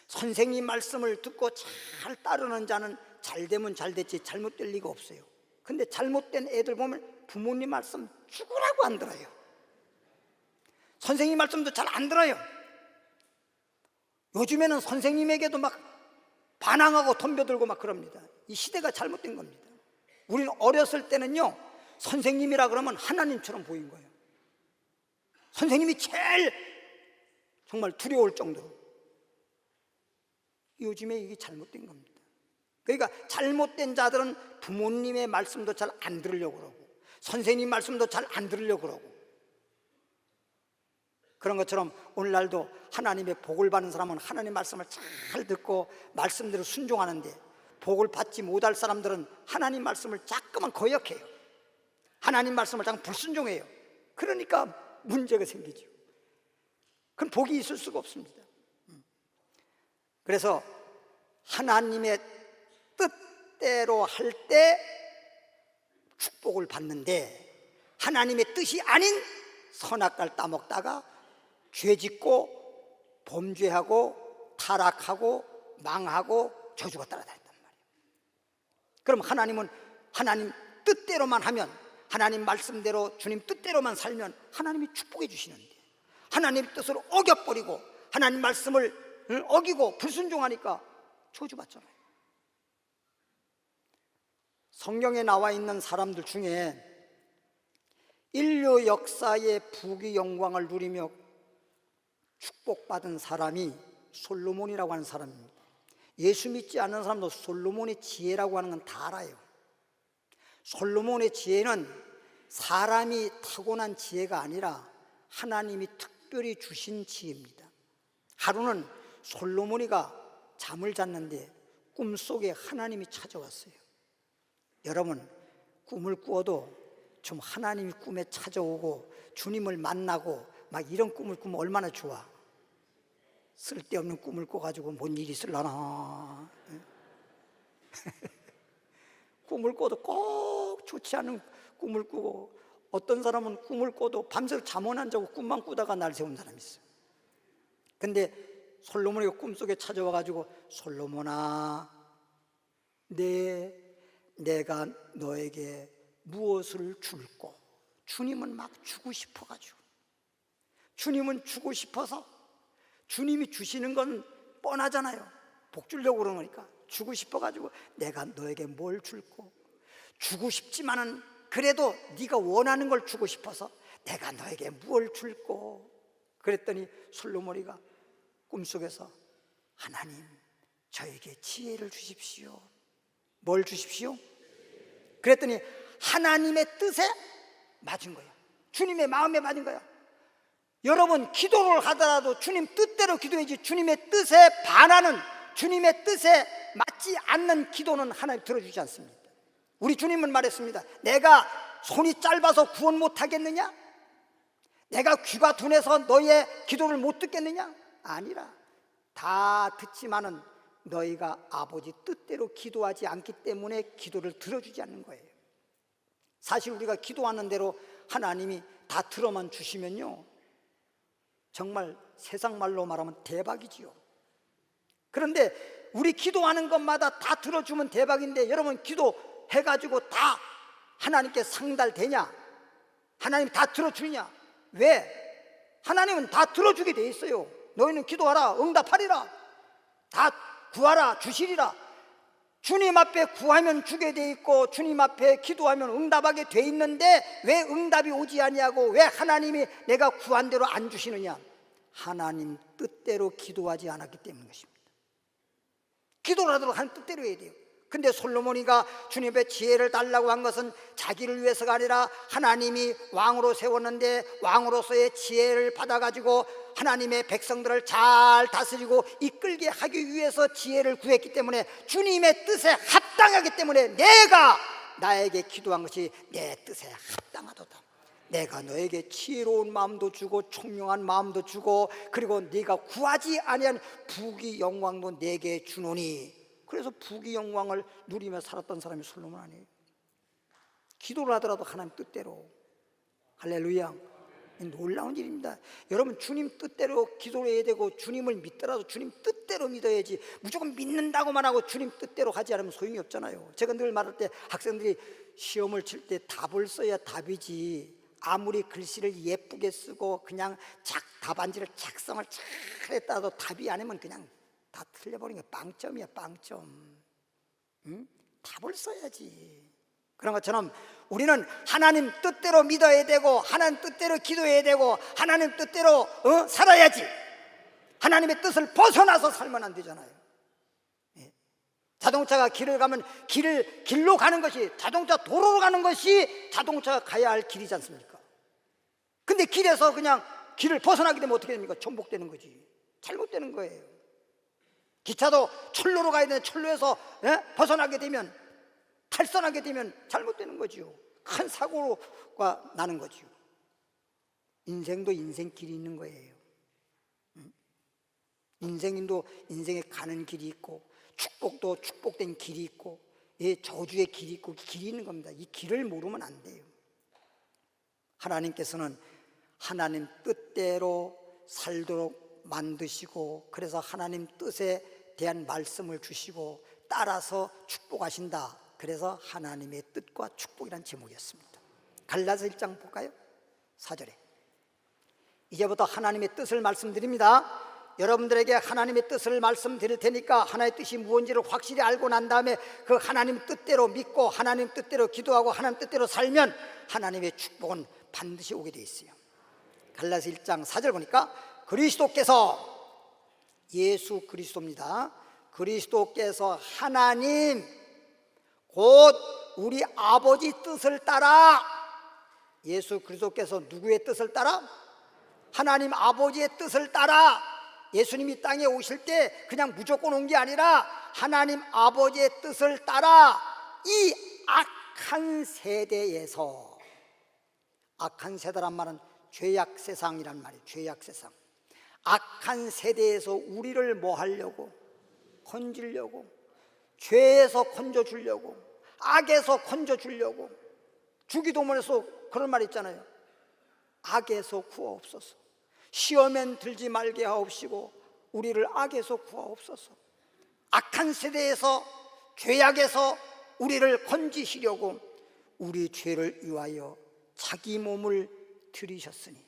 선생님 말씀을 듣고 잘 따르는 자는 잘 되면 잘 됐지 잘못될 리가 없어요. 근데 잘못된 애들 보면 부모님 말씀 죽으라고 안 들어요. 선생님 말씀도 잘 안 들어요. 요즘에는 선생님에게도 막 반항하고 덤벼들고 막 그럽니다. 이 시대가 잘못된 겁니다. 우리는 어렸을 때는요, 선생님이라 그러면 하나님처럼 보인 거예요. 선생님이 제일 정말 두려울 정도로. 요즘에 이게 잘못된 겁니다. 그러니까 잘못된 자들은 부모님의 말씀도 잘 안 들으려고 그러고 선생님 말씀도 잘 안 들으려고 그러고, 그런 것처럼 오늘날도 하나님의 복을 받는 사람은 하나님 말씀을 잘 듣고 말씀대로 순종하는데, 복을 받지 못할 사람들은 하나님 말씀을 자꾸만 거역해요. 하나님 말씀을 자꾸 불순종해요. 그러니까 문제가 생기죠. 그럼 복이 있을 수가 없습니다. 그래서 하나님의 뜻대로 할 때 축복을 받는데, 하나님의 뜻이 아닌 선악과를 따먹다가 죄짓고 범죄하고 타락하고 망하고 저주가 따라다닌단 말이에요. 그럼 하나님은 하나님 뜻대로만 하면, 하나님 말씀대로 주님 뜻대로만 살면 하나님이 축복해 주시는데, 하나님의 뜻을 어겨버리고 하나님 말씀을 어기고 불순종하니까 저주받잖아요. 성경에 나와 있는 사람들 중에 인류 역사의 부귀 영광을 누리며 축복받은 사람이 솔로몬이라고 하는 사람입니다. 예수 믿지 않는 사람도 솔로몬의 지혜라고 하는 건 다 알아요. 솔로몬의 지혜는 사람이 타고난 지혜가 아니라 하나님이 특별히 주신 지혜입니다. 하루는 솔로몬이가 잠을 잤는데 꿈속에 하나님이 찾아왔어요. 여러분, 꿈을 꾸어도 좀 하나님이 꿈에 찾아오고 주님을 만나고 막 이런 꿈을 꾸면 얼마나 좋아. 쓸데없는 꿈을 꿔가지고 뭔 일이 있을라나. 꿈을 꿔도 꼭 좋지 않은 꿈을 꾸고, 어떤 사람은 꿈을 꿔도 밤새 잠은 안 자고 꿈만 꾸다가 날 세운 사람이 있어요. 근데 솔로몬이 꿈속에 찾아와가지고, 솔로몬아, 내가 너에게 무엇을 줄꼬? 주님은 막 주고 싶어가지고, 주님은 주고 싶어서, 주님이 주시는 건 뻔하잖아요. 복 주려고 그러는 거니까 주고 싶어가지고 내가 너에게 뭘 줄꼬? 주고 싶지만은 그래도 네가 원하는 걸 주고 싶어서 내가 너에게 뭘 줄꼬? 그랬더니 솔로몬이가 꿈속에서, 하나님, 저에게 지혜를 주십시오. 뭘 주십시오? 그랬더니 하나님의 뜻에 맞은 거예요. 주님의 마음에 맞은 거예요. 여러분, 기도를 하더라도 주님 뜻대로 기도해야지, 주님의 뜻에 반하는, 주님의 뜻에 맞지 않는 기도는 하나님 들어주지 않습니다. 우리 주님은 말했습니다. 내가 손이 짧아서 구원 못하겠느냐? 내가 귀가 둔해서 너의 기도를 못 듣겠느냐? 아니라 다 듣지만은 너희가 아버지 뜻대로 기도하지 않기 때문에 기도를 들어주지 않는 거예요. 사실 우리가 기도하는 대로 하나님이 다 들어만 주시면요, 정말 세상 말로 말하면 대박이지요. 그런데 우리 기도하는 것마다 다 들어주면 대박인데, 여러분, 기도해가지고 다 하나님께 상달되냐? 하나님 다 들어주냐? 왜? 하나님은 다 들어주게 돼 있어요. 너희는 기도하라, 응답하리라, 다 구하라, 주시리라. 주님 앞에 구하면 주게 돼 있고, 주님 앞에 기도하면 응답하게 돼 있는데 왜 응답이 오지 아니하고, 왜 하나님이 내가 구한 대로 안 주시느냐? 하나님 뜻대로 기도하지 않았기 때문인 것입니다. 기도를 하도록 하나님 뜻대로 해야 돼요. 근데 솔로몬이가 주님의 지혜를 달라고 한 것은 자기를 위해서가 아니라 하나님이 왕으로 세웠는데 왕으로서의 지혜를 받아가지고 하나님의 백성들을 잘 다스리고 이끌게 하기 위해서 지혜를 구했기 때문에, 주님의 뜻에 합당하기 때문에 내가 나에게 기도한 것이 내 뜻에 합당하도다. 내가 너에게 지혜로운 마음도 주고 총명한 마음도 주고, 그리고 네가 구하지 아니한 부귀 영광도 내게 주노니. 그래서 부귀 영광을 누리며 살았던 사람이 솔로몬 아니에요. 기도를 하더라도 하나님 뜻대로. 할렐루야. 놀라운 일입니다. 여러분, 주님 뜻대로 기도를 해야 되고, 주님을 믿더라도 주님 뜻대로 믿어야지, 무조건 믿는다고만 하고 주님 뜻대로 하지 않으면 소용이 없잖아요. 제가 늘 말할 때 학생들이 시험을 칠 때 답을 써야 답이지, 아무리 글씨를 예쁘게 쓰고 그냥 답안지를 작성을 잘했다도 답이 아니면 그냥 다 틀려버리는 게 빵점이야, 빵점. 응? 답을 써야지. 그런 것처럼 우리는 하나님 뜻대로 믿어야 되고, 하나님 뜻대로 기도해야 되고, 하나님 뜻대로 살아야지. 하나님의 뜻을 벗어나서 살면 안 되잖아요. 예. 자동차가 길을 가면 길로 가는 것이, 자동차 도로로 가는 것이 자동차가 가야 할 길이지 않습니까? 근데 길에서 그냥 길을 벗어나게 되면 어떻게 됩니까? 전복되는 거지. 잘못되는 거예요. 기차도 철로로 가야 되는데 철로에서 벗어나게 되면, 탈선하게 되면 잘못되는 거지요. 큰 사고가 나는 거지요. 인생도 인생길이 있는 거예요. 인생도 인생에 가는 길이 있고, 축복도 축복된 길이 있고, 저주의 길이 있고, 길이 있는 겁니다. 이 길을 모르면 안 돼요. 하나님께서는 하나님 뜻대로 살도록 만드시고, 그래서 하나님 뜻에 대한 말씀을 주시고 따라서 축복하신다. 그래서 하나님의 뜻과 축복이란 제목이었습니다. 갈라서 1장 볼까요? 4절에 이제부터 하나님의 뜻을 말씀드립니다. 여러분들에게 하나님의 뜻을 말씀드릴 테니까 하나님의 뜻이 무엇인지를 확실히 알고 난 다음에 그 하나님 뜻대로 믿고 하나님 뜻대로 기도하고 하나님 뜻대로 살면 하나님의 축복은 반드시 오게 돼 있어요. 갈라서 1장 4절 보니까, 그리스도께서, 예수 그리스도입니다. 그리스도께서 하나님 곧 우리 아버지 뜻을 따라, 예수 그리스도께서 누구의 뜻을 따라? 하나님 아버지의 뜻을 따라 예수님이 땅에 오실 때 그냥 무조건 온 게 아니라 하나님 아버지의 뜻을 따라 이 악한 세대에서, 악한 세대란 말은 죄악 세상이란 말이에요. 죄악 세상. 악한 세대에서 우리를 뭐 하려고? 건지려고, 죄에서 건져주려고, 악에서 건져주려고. 주기도문에서 그런 말 있잖아요. 악에서 구하옵소서. 시험엔 들지 말게 하옵시고 우리를 악에서 구하옵소서. 악한 세대에서, 죄악에서 우리를 건지시려고 우리 죄를 위하여 자기 몸을 들이셨으니,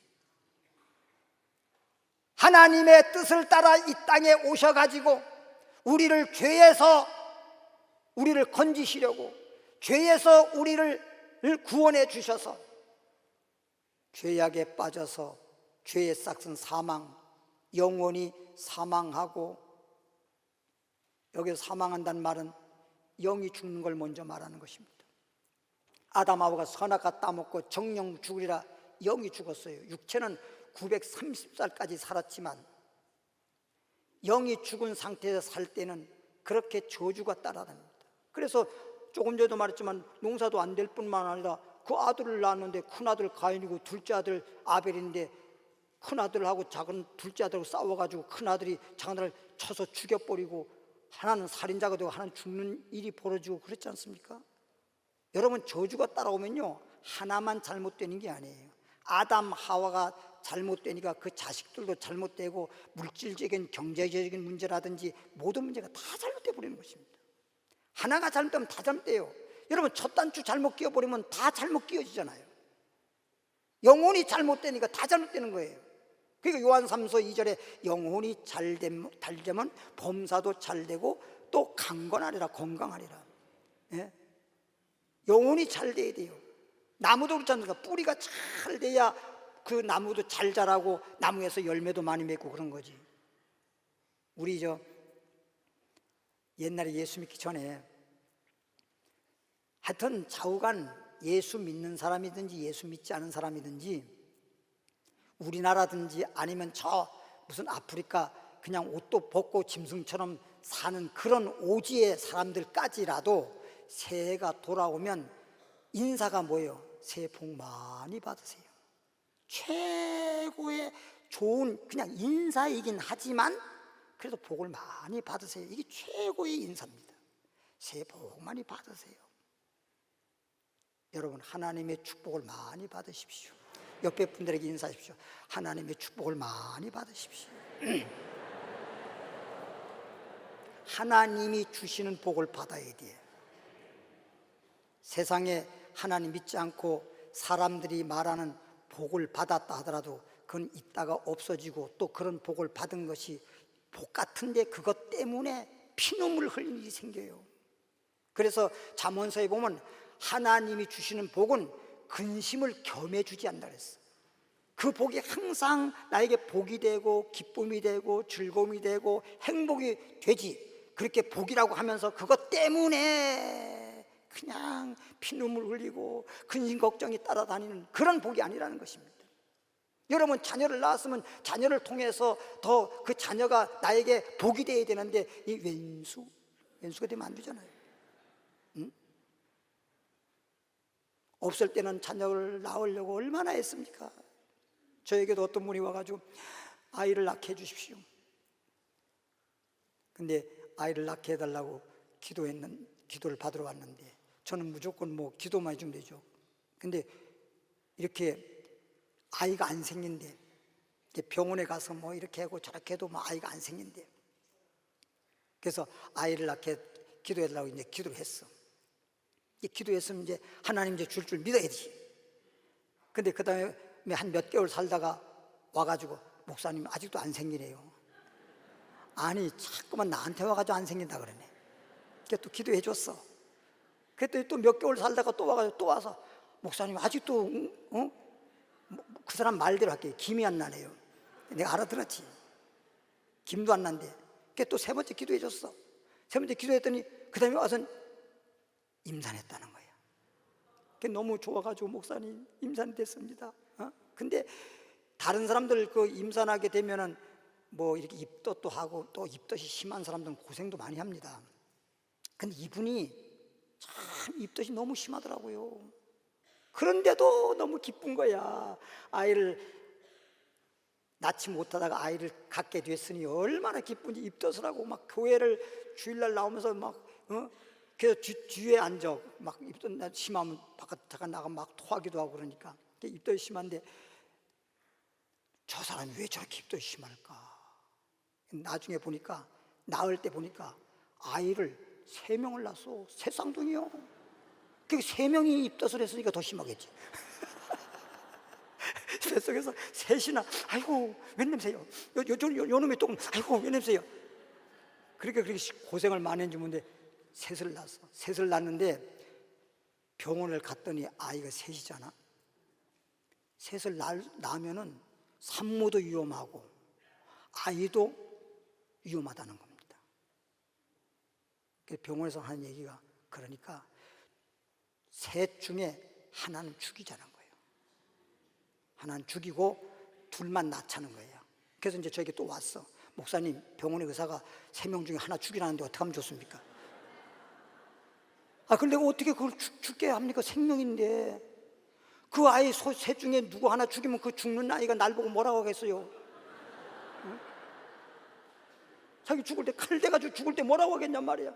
하나님의 뜻을 따라 이 땅에 오셔가지고 우리를 죄에서 우리를 건지시려고, 죄에서 우리를 구원해 주셔서 죄악에 빠져서 죄의 싹은 사망, 영원히 사망하고, 여기서 사망한다는 말은 영이 죽는 걸 먼저 말하는 것입니다. 아담 하와가 선악과 따먹고 정령 죽으리라, 영이 죽었어요. 육체는 930살까지 살았지만 영이 죽은 상태에서 살 때는 그렇게 저주가 따라다닙니다. 그래서 조금 전에도 말했지만 농사도 안 될 뿐만 아니라 그 아들을 낳았는데 큰아들 가인이고 둘째 아들 아벨인데 큰아들하고 작은 둘째 아들하고 싸워가지고 큰아들이 작은아들을 쳐서 죽여버리고 하나는 살인자가 되고 하나는 죽는 일이 벌어지고 그렇지 않습니까? 여러분, 저주가 따라오면요 하나만 잘못되는 게 아니에요. 아담 하와가 잘못되니까 그 자식들도 잘못되고 물질적인 경제적인 문제라든지 모든 문제가 다 잘못돼 버리는 것입니다. 하나가 잘못되면 다 잘못돼요. 여러분, 첫 단추 잘못 끼워버리면 다 잘못 끼워지잖아요. 영혼이 잘못되니까 다 잘못되는 거예요. 그러니까 요한 3서 2절에 영혼이 잘되면 범사도 잘되고 또 강건하리라, 건강하리라. 예? 영혼이 잘 돼야 돼요. 나무도 그렇지 않습니까? 뿌리가 잘 돼야 그 나무도 잘 자라고 나무에서 열매도 많이 맺고 그런 거지. 우리 옛날에 예수 믿기 전에 하여튼 좌우간 예수 믿는 사람이든지 예수 믿지 않은 사람이든지 우리나라든지 아니면 저 무슨 아프리카 그냥 옷도 벗고 짐승처럼 사는 그런 오지의 사람들까지라도 새해가 돌아오면 인사가 뭐예요? 새해 복 많이 받으세요. 최고의 좋은 그냥 인사이긴 하지만 그래도 복을 많이 받으세요. 이게 최고의 인사입니다. 새해 복 많이 받으세요. 여러분, 하나님의 축복을 많이 받으십시오. 옆에 분들에게 인사하십시오. 하나님의 축복을 많이 받으십시오. 하나님이 주시는 복을 받아야 돼요. 세상에 하나님 믿지 않고 사람들이 말하는 복을 받았다 하더라도 그건 있다가 없어지고 또 그런 복을 받은 것이 복 같은데 그것 때문에 피눈물 흘리는 일이 생겨요. 그래서 잠언서에 보면 하나님이 주시는 복은 근심을 겸해주지 않는다 그랬어. 그 복이 항상 나에게 복이 되고 기쁨이 되고 즐거움이 되고 행복이 되지, 그렇게 복이라고 하면서 그것 때문에 그냥 피눈물 흘리고 근심 걱정이 따라다니는 그런 복이 아니라는 것입니다. 여러분, 자녀를 낳았으면 자녀를 통해서 더 그 자녀가 나에게 복이 되어야 되는데 이 왼수가 되면 안 되잖아요. 응? 없을 때는 자녀를 낳으려고 얼마나 했습니까? 저에게도 어떤 분이 와가지고 아이를 낳게 해주십시오. 근데 아이를 낳게 해달라고 기도를 받으러 왔는데 저는 무조건 뭐 기도만 해주면 되죠. 근데 이렇게 아이가 안 생긴대. 병원에 가서 뭐 이렇게 하고 저렇게 해도 뭐 아이가 안 생긴대. 그래서 아이를 낳게 기도해달라고 이제 기도를 했어. 기도했으면 이제 하나님 이제 줄 믿어야지. 근데 그 다음에 한 몇 개월 살다가 와가지고 목사님 아직도 안 생기네요. 아니 자꾸만 나한테 와가지고 안 생긴다 그러네. 그래서 또 기도해 줬어. 그랬더니 또 몇 개월 살다가 또 와가지고 또 와서 목사님 아직도 그 사람 말대로 할게요. 김이 안 나네요. 내가 알아들었지. 김도 안 난대. 그래서 또 세 번째 기도해 줬어. 세 번째 기도했더니 그 다음에 와서 임산했다는 거예요. 그게 너무 좋아가지고 목사님 임산됐습니다. 근데 다른 사람들 그 임산하게 되면은 뭐 이렇게 입덧도 하고 또 입덧이 심한 사람들은 고생도 많이 합니다. 근데 이분이 참 입덧이 너무 심하더라고요. 그런데도 너무 기쁜 거야. 아이를 낳지 못하다가 아이를 갖게 됐으니 얼마나 기쁜지 입덧을 하고 막 교회를 주일날 나오면서 막 그래서 뒤에 앉아 막 입덧 심하면 바깥 잠깐 나가 막 토하기도 하고 그러니까 입덧이 심한데 저 사람이 왜 저렇게 입덧이 심할까? 나중에 보니까 낳을 때 보니까 아이를 3명을 낳았어. 새 쌍둥이요. 그 3명이 입덧을 했으니까 더 심하겠지. 뱃속에서 셋이나 아이고 웬 냄새요? 요 놈의 똥 아이고 웬 냄새요? 그렇게 고생을 많이 해주는데 셋을 낳았어. 셋을 낳는데 병원을 갔더니 아이가 셋이잖아. 셋을 낳으면은 산모도 위험하고 아이도 위험하다는 겁니다. 병원에서 하는 얘기가 그러니까 셋 중에 하나는 죽이자는 거예요. 하나는 죽이고 둘만 낳자는 거예요. 그래서 이제 저에게 또 왔어. 목사님, 병원의 의사가 3명 중에 하나 죽이라는데 어떻게 하면 좋습니까? 그럼 내가 어떻게 그걸 죽게 합니까? 생명인데. 그 아이 셋 중에 누구 하나 죽이면 그 죽는 아이가 날 보고 뭐라고 하겠어요? 응? 자기 죽을 때 칼 대가지고 죽을 때 뭐라고 하겠냔 말이야.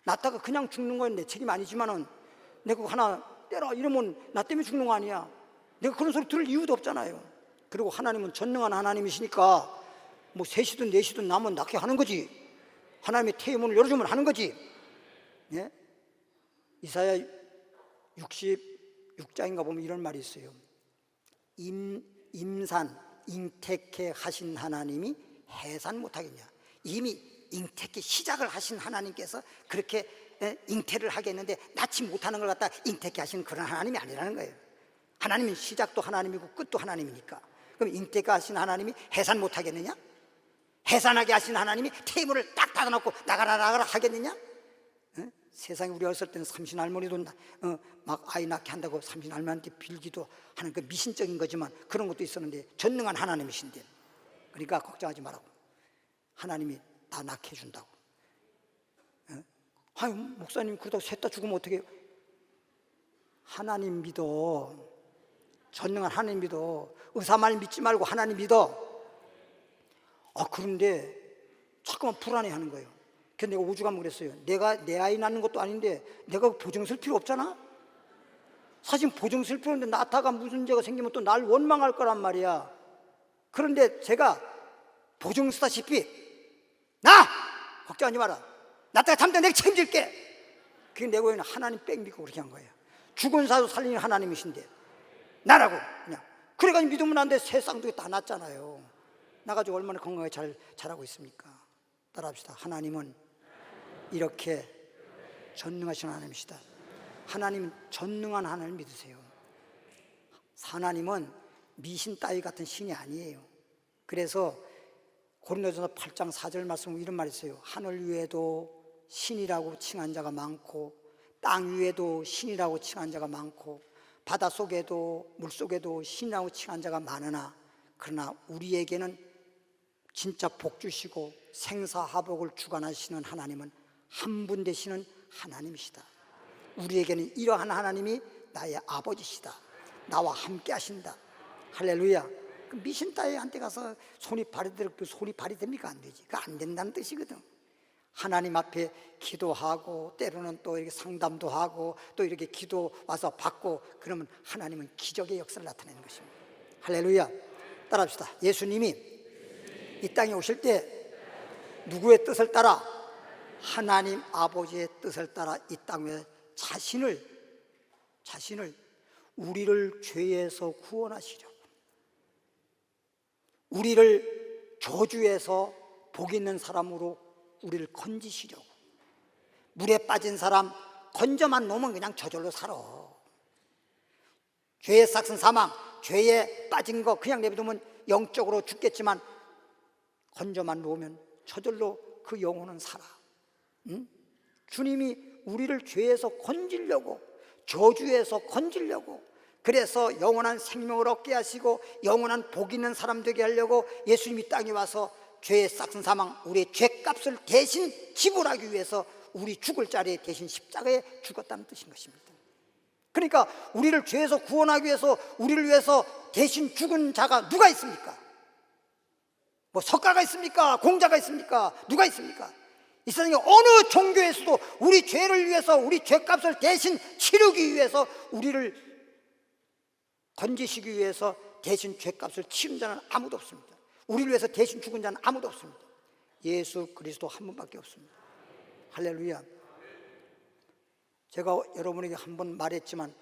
낳다가 그냥 죽는 건 내 책임 아니지만은 내가 그거 하나 때라 이러면 나 때문에 죽는 거 아니야. 내가 그런 소리 들을 이유도 없잖아요. 그리고 하나님은 전능한 하나님이시니까 뭐 셋이든 넷이든 나면 낳게 하는 거지. 하나님의 태의 문을 열어주면 하는 거지. 예? 이사야 66장인가 보면 이런 말이 있어요. 임산, 잉태케 하신 하나님이 해산 못하겠냐. 이미 잉태케 시작을 하신 하나님께서 그렇게 잉태를 하겠는데 낳지 못하는 걸 갖다 잉태케 하시는 그런 하나님이 아니라는 거예요. 하나님은 시작도 하나님이고 끝도 하나님이니까. 그럼 잉태케 하신 하나님이 해산 못하겠느냐? 해산하게 하신 하나님이 테이블을 딱 닫아놓고 나가라 하겠느냐? 세상에 우리 어렸을 때는 삼신 할머니도 막 아이 낳게 한다고 삼신 할머니한테 빌기도 하는 그 미신적인 거지만 그런 것도 있었는데 전능한 하나님이신데, 그러니까 걱정하지 말라고. 하나님이 다 낳게 해준다고. 아유 목사님 그러다가 셋 다 죽으면 어떻게 해요? 하나님 믿어. 전능한 하나님 믿어. 의사 말 믿지 말고 하나님 믿어. 그런데 자꾸만 불안해하는 거예요. 그래서 내가 오죽하면 그랬어요. 내가 내 아이 낳는 것도 아닌데 내가 보증 쓸 필요 없잖아. 사실 보증 쓸 필요 없는데 낳다가 무슨 문제가 생기면 또 날 원망할 거란 말이야. 그런데 제가 보증 쓰다시피 나 걱정하지 마라. 낳다가 잠깐 내가 책임질게. 그게 내 고에는 하나님 빽 믿고 그렇게 한 거예요. 죽은 사도 살리는 하나님이신데 나라고 그냥. 그래가지고 믿으면 안 돼. 새 쌍둥이 다 낳았잖아요. 나가지고 얼마나 건강하게 잘 자라고 있습니까? 따라합시다. 하나님은 이렇게 전능하신 하나님이시다. 하나님은 전능한 하나님을 믿으세요. 하나님은 미신 따위 같은 신이 아니에요. 그래서 고린도전서 8장 4절 말씀 이런 말이 있어요. 하늘 위에도 신이라고 칭한 자가 많고 땅 위에도 신이라고 칭한 자가 많고 바다 속에도 물 속에도 신이라고 칭한 자가 많으나 그러나 우리에게는 진짜 복 주시고 생사화복을 주관하시는 하나님은 한 분 되시는 하나님이시다. 우리에게는 이러한 하나님이 나의 아버지시다. 나와 함께 하신다. 할렐루야. 그 미신 따위한테 가서 손이 발휘될 그 손이 발휘됩니까? 안 되지. 그거 안 된다는 뜻이거든. 하나님 앞에 기도하고 때로는 또 이렇게 상담도 하고 또 이렇게 기도 와서 받고 그러면 하나님은 기적의 역사를 나타내는 것입니다. 할렐루야. 따라합시다. 예수님이 이 땅에 오실 때 누구의 뜻을 따라? 하나님 아버지의 뜻을 따라 이 땅에 자신을 우리를 죄에서 구원하시려고, 우리를 저주에서 복 있는 사람으로 우리를 건지시려고. 물에 빠진 사람 건져만 놓으면 그냥 저절로 살아. 죄의 삭은 사망, 죄에 빠진 거 그냥 내버두면 영적으로 죽겠지만 건져만 놓으면 저절로 그 영혼은 살아. 응? 주님이 우리를 죄에서 건지려고, 저주에서 건지려고 그래서 영원한 생명을 얻게 하시고 영원한 복 있는 사람 되게 하려고 예수님이 땅에 와서 죄의 싹슨 사망, 우리의 죄값을 대신 지불하기 위해서 우리 죽을 자리에 대신 십자가에 죽었다는 뜻인 것입니다. 그러니까 우리를 죄에서 구원하기 위해서 우리를 위해서 대신 죽은 자가 누가 있습니까? 뭐 석가가 있습니까? 공자가 있습니까? 누가 있습니까? 이 세상에 어느 종교에서도 우리 죄를 위해서 우리 죄값을 대신 치르기 위해서 우리를 건지시기 위해서 대신 죄값을 치른 자는 아무도 없습니다. 우리를 위해서 대신 죽은 자는 아무도 없습니다. 예수 그리스도 한 분밖에 없습니다. 할렐루야. 제가 여러분에게 한 번 말했지만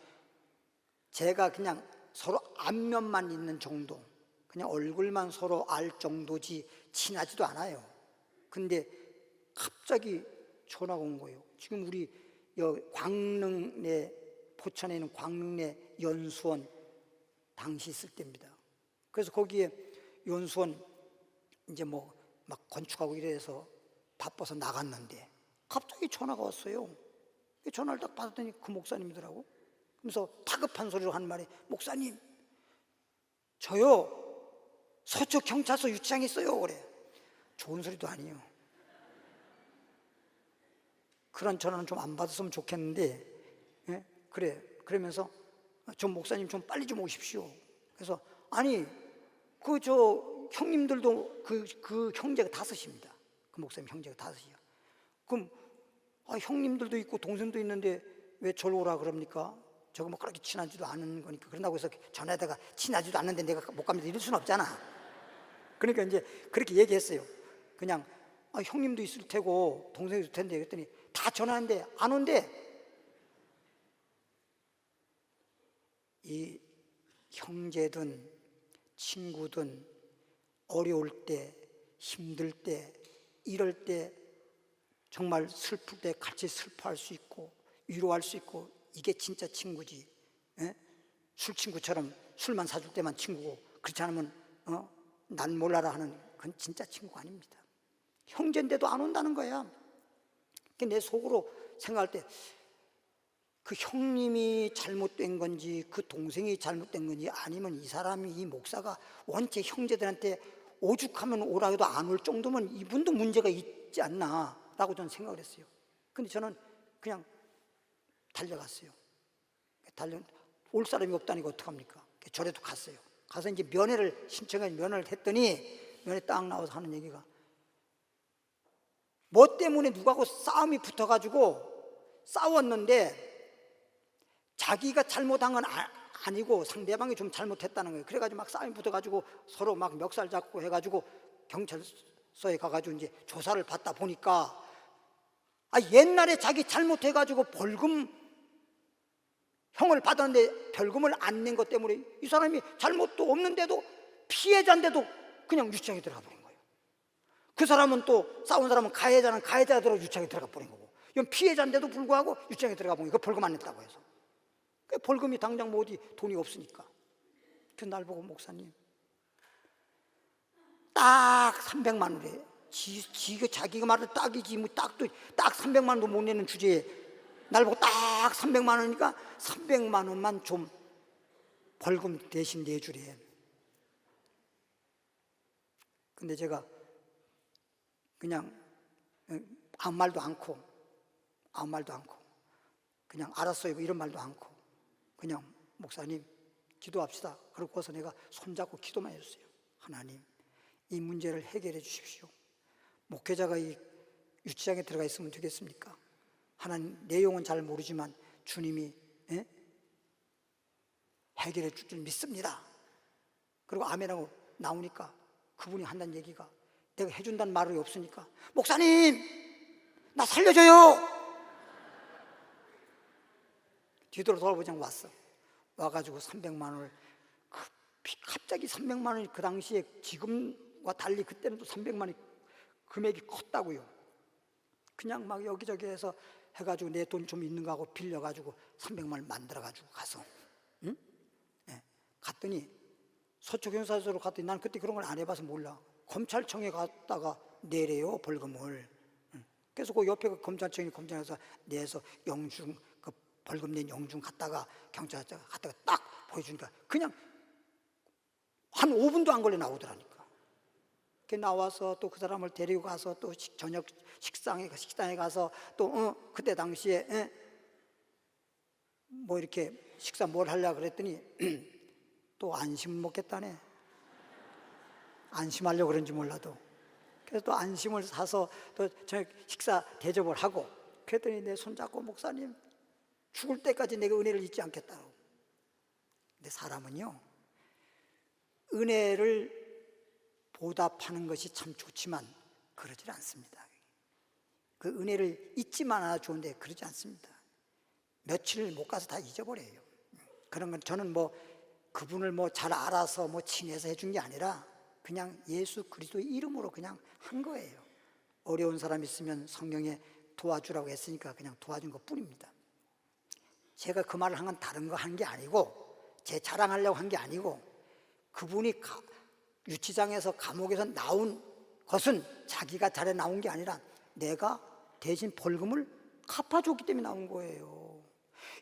제가 그냥 서로 안면만 있는 정도, 그냥 얼굴만 서로 알 정도지 친하지도 않아요. 근데 갑자기 전화가 온 거예요. 지금 우리 광릉내, 포천에 있는 광릉내 연수원 당시 있을 때입니다. 그래서 거기에 연수원 이제 뭐 막 건축하고 이래서 바빠서 나갔는데 갑자기 전화가 왔어요. 전화를 딱 받았더니 그 목사님이더라고. 그래서 다급한 소리로 한 말이, 목사님 저요 서초 경찰서 유치장에 있어요. 그래. 좋은 소리도 아니에요. 그런 전화는 좀 안 받았으면 좋겠는데, 예? 그래. 그러면서 좀 목사님 좀 빨리 좀 오십시오. 그래서 아니 형님들도 그 형제가 5입니다. 그 목사님 형제가 5이야. 그럼 형님들도 있고 동생도 있는데 왜 저를 오라 그럽니까? 저거 뭐 그렇게 친하지도 않은 거니까. 그런다고 해서 전화에다가 친하지도 않는데 내가 못 갑니다 이럴 수는 없잖아. 그러니까 이제 그렇게 얘기했어요. 그냥 형님도 있을 테고 동생도 있을 텐데. 그랬더니 다 전화하는데 안 온대. 이 형제든 친구든 어려울 때, 힘들 때, 이럴 때 정말 슬플 때 같이 슬퍼할 수 있고 위로할 수 있고, 이게 진짜 친구지. 예? 술 친구처럼 술만 사줄 때만 친구고, 그렇지 않으면 난 몰라라 하는 그건 진짜 친구가 아닙니다. 형제인데도 안 온다는 거야. 내 속으로 생각할 때 그 형님이 잘못된 건지 그 동생이 잘못된 건지, 아니면 이 사람이, 이 목사가 원체 형제들한테 오죽하면 오라 해도 안 올 정도면 이분도 문제가 있지 않나 라고 저는 생각을 했어요. 근데 저는 그냥 달려갔어요. 올 사람이 없다니까 어떡합니까? 절에도 갔어요. 가서 이제 면회를 신청해 면회를 했더니 면회 딱 나와서 하는 얘기가, 뭐 때문에 누구하고 싸움이 붙어가지고 싸웠는데 자기가 잘못한 건 아니고 상대방이 좀 잘못했다는 거예요. 그래가지고 막 싸움이 붙어가지고 서로 막 멱살 잡고 해가지고 경찰서에 가가지고 이제 조사를 받다 보니까 옛날에 자기 잘못해가지고 벌금 형을 받았는데 벌금을 안 낸 것 때문에 이 사람이 잘못도 없는데도 피해자인데도 그냥 유치장에 들어가 버린 거예요. 그 사람은 또 싸운 사람은 가해자들로 유치장에 들어가 버린 거고, 이건 피해자인데도 불구하고 유치장에 들어가 버린 거예요. 그 벌금 안 냈다고 해서. 그 벌금이 당장 뭐 어디 돈이 없으니까. 그 날 보고, 목사님 딱 300만 원이래. 자기가 말을 딱이지 뭐 딱 300만 원도 못 내는 주제에 날 보고 딱 300만 원이니까 300만 원만 좀 벌금 대신 내주래. 근데 제가 그냥 아무 말도 않고 그냥 알았어요 이런 말도 않고 그냥, 목사님 기도합시다. 그러고서 내가 손잡고 기도만 해줬어요. 하나님, 이 문제를 해결해 주십시오. 목회자가 이 유치장에 들어가 있으면 되겠습니까? 하나님, 내용은 잘 모르지만 주님이 해결해 줄 줄 믿습니다. 그리고 아멘하고 나오니까 그분이 한다는 얘기가, 내가 해준다는 말이 없으니까, 목사님 나 살려줘요. 뒤돌아 돌아보지 않고 왔어. 와가지고 300만 원을 갑자기 300만 원이 그 당시에 지금과 달리 그때는 또 300만 원이 금액이 컸다고요. 그냥 막 여기저기 해서 해가지고 내 돈 좀 있는 거 하고 빌려가지고 300만 원 만들어가지고 가서 갔더니 서초경찰서로 갔더니 난 그때 그런 걸 안 해봐서 몰라. 검찰청에 갔다가 내래요 벌금을. 그래서 그 옆에 그 검찰청에서 내서 영수증 그 벌금 낸 영중 갔다가 경찰서 갔다가 딱 보여주니까 그냥 한 5분도 안 걸려 나오더라니까. 그 나와서 또 그 사람을 데리고 가서 또 저녁 식당에 가서 또 그때 당시에 뭐 이렇게 식사 뭘 하려고 그랬더니 또 안심 먹겠다네. 안심하려고 그런지 몰라도. 그래서 또 안심을 사서 또 저녁 식사 대접을 하고 그랬더니 내 손잡고 목사님 죽을 때까지 내가 은혜를 잊지 않겠다고. 근데 사람은요 은혜를 보답하는 것이 참 좋지만 그러질 않습니다. 그 은혜를 잊지만 않아 좋은데 그러지 않습니다. 며칠 못 가서 다 잊어버려요. 그런 건 저는 뭐 그분을 뭐 잘 알아서 뭐 친해서 해준 게 아니라 그냥 예수 그리스도의 이름으로 그냥 한 거예요. 어려운 사람 있으면 성령에 도와주라고 했으니까 그냥 도와준 것 뿐입니다. 제가 그 말을 한 건 다른 거 한 게 아니고 제 자랑하려고 한 게 아니고 그분이 유치장에서 감옥에서 나온 것은 자기가 잘해 나온 게 아니라 내가 대신 벌금을 갚아줬기 때문에 나온 거예요.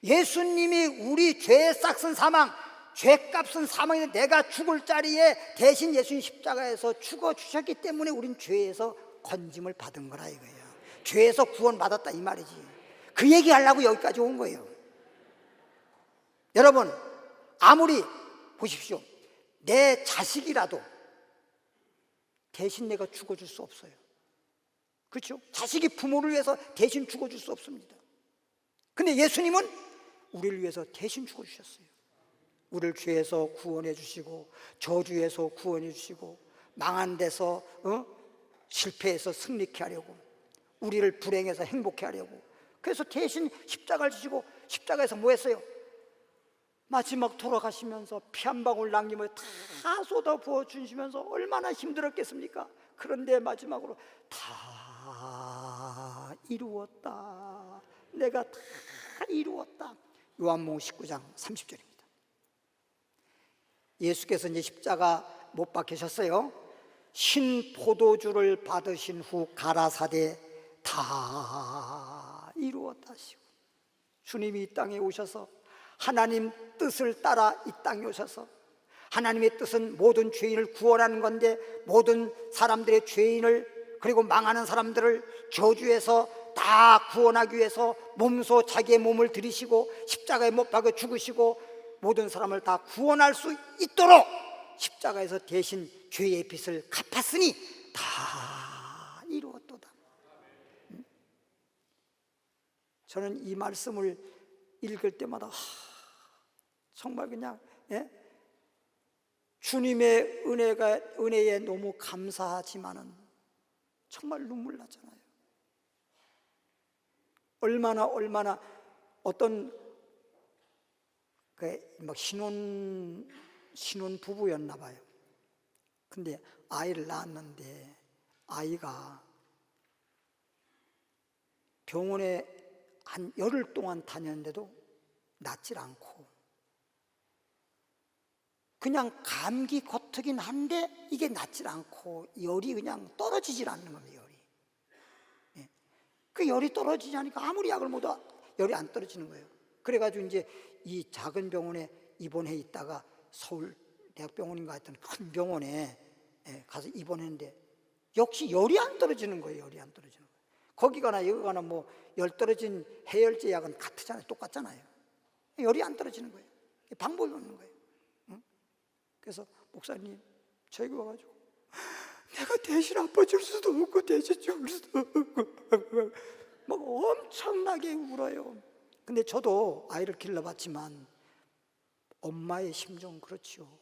예수님이 우리 죄의 싹슨 사망, 죄값은 사망인데 내가 죽을 자리에 대신 예수님 십자가에서 죽어주셨기 때문에 우린 죄에서 건짐을 받은 거라 이거예요. 죄에서 구원받았다 이 말이지. 그 얘기하려고 여기까지 온 거예요. 여러분 아무리 보십시오. 내 자식이라도 대신 내가 죽어줄 수 없어요. 그렇죠? 자식이 부모를 위해서 대신 죽어줄 수 없습니다. 근데 예수님은 우리를 위해서 대신 죽어주셨어요. 우리를 죄에서 구원해 주시고 저주에서 구원해 주시고 망한 데서 실패해서 승리케 하려고 우리를 불행해서 행복해 하려고 그래서 대신 십자가를 지시고 십자가에서 뭐 했어요? 마지막 돌아가시면서 피 한 방울 남김을 다 쏟아 부어 주시면서 얼마나 힘들었겠습니까? 그런데 마지막으로 다 이루었다. 내가 다 이루었다. 요한복음 19장 30절입니다. 예수께서 이제 십자가 못 박히셨어요. 신 포도주를 받으신 후 가라사대 다 이루었다 하시고 주님이 이 땅에 오셔서 하나님 뜻을 따라 이 땅에 오셔서 하나님의 뜻은 모든 죄인을 구원하는 건데 모든 사람들의 죄인을 그리고 망하는 사람들을 저주에서 다 구원하기 위해서 몸소 자기의 몸을 들이시고 십자가에 못 박아 죽으시고 모든 사람을 다 구원할 수 있도록 십자가에서 대신 죄의 빚을 갚았으니 다 이루었도다. 저는 이 말씀을 읽을 때마다 정말 그냥 주님의 은혜에 너무 감사하지만은 정말 눈물 나잖아요. 얼마나 어떤 막 신혼 부부였나 봐요. 근데 아이를 낳았는데 아이가 병원에 한 열흘 동안 다녔는데도 낫질 않고 그냥 감기 겉이긴 한데 이게 낫질 않고 열이 그냥 떨어지질 않는 겁니다. 열이. 그 열이 떨어지지 않으니까 아무리 약을 먹어도 열이 안 떨어지는 거예요. 그래가지고 이제 이 작은 병원에 입원해 있다가 서울대학병원인가 하여튼 큰 병원에 가서 입원했는데 역시 열이 안 떨어지는 거예요. 열이 안 떨어지는 거예요. 거기 가나 여기 가나 뭐 열 떨어진 해열제 약은 같잖아요. 똑같잖아요. 열이 안 떨어지는 거예요. 방법이 없는 거예요. 그래서 목사님 저기 와가지고 내가 대신 아파줄 수도 없고 대신 죽을 수도 없고 막 엄청나게 울어요. 근데 저도 아이를 길러봤지만 엄마의 심정은 그렇지요.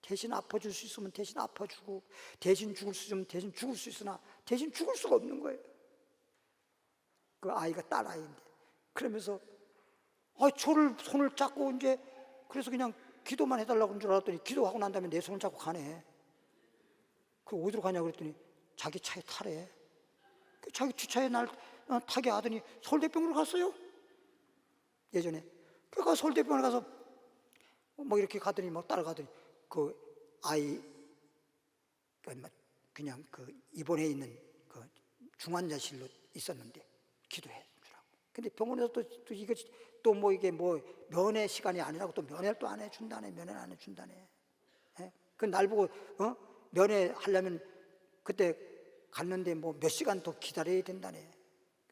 대신 아파줄 수 있으면 대신 아파주고 대신 죽을 수 있으면 대신 죽을 수 있으나 대신 죽을 수가 없는 거예요. 그 아이가 딸아이인데 그러면서 저를 손을 잡고 이제 그래서 그냥 기도만 해달라고 그런 줄 알았더니 기도하고 난 다음에 내 손을 잡고 가네. 그 어디로 가냐고 그랬더니 자기 차에 타래. 자기 주차에 날 타게 하더니 서울대병원으로 갔어요. 예전에. 그러니까 서울대병원에 가서 뭐 이렇게 가더니 막 따라가더니 그 아이 그냥 그 입원해 있는 그 중환자실로 있었는데 기도해 주라고. 근데 병원에서 또 이거 또 뭐 이게 뭐 면회 시간이 아니라고 또 면회를 또 안 해준다네. 면회를 안 해준다네. 예? 그 날 보고 면회 하려면 그때 갔는데 뭐 몇 시간 더 기다려야 된다네.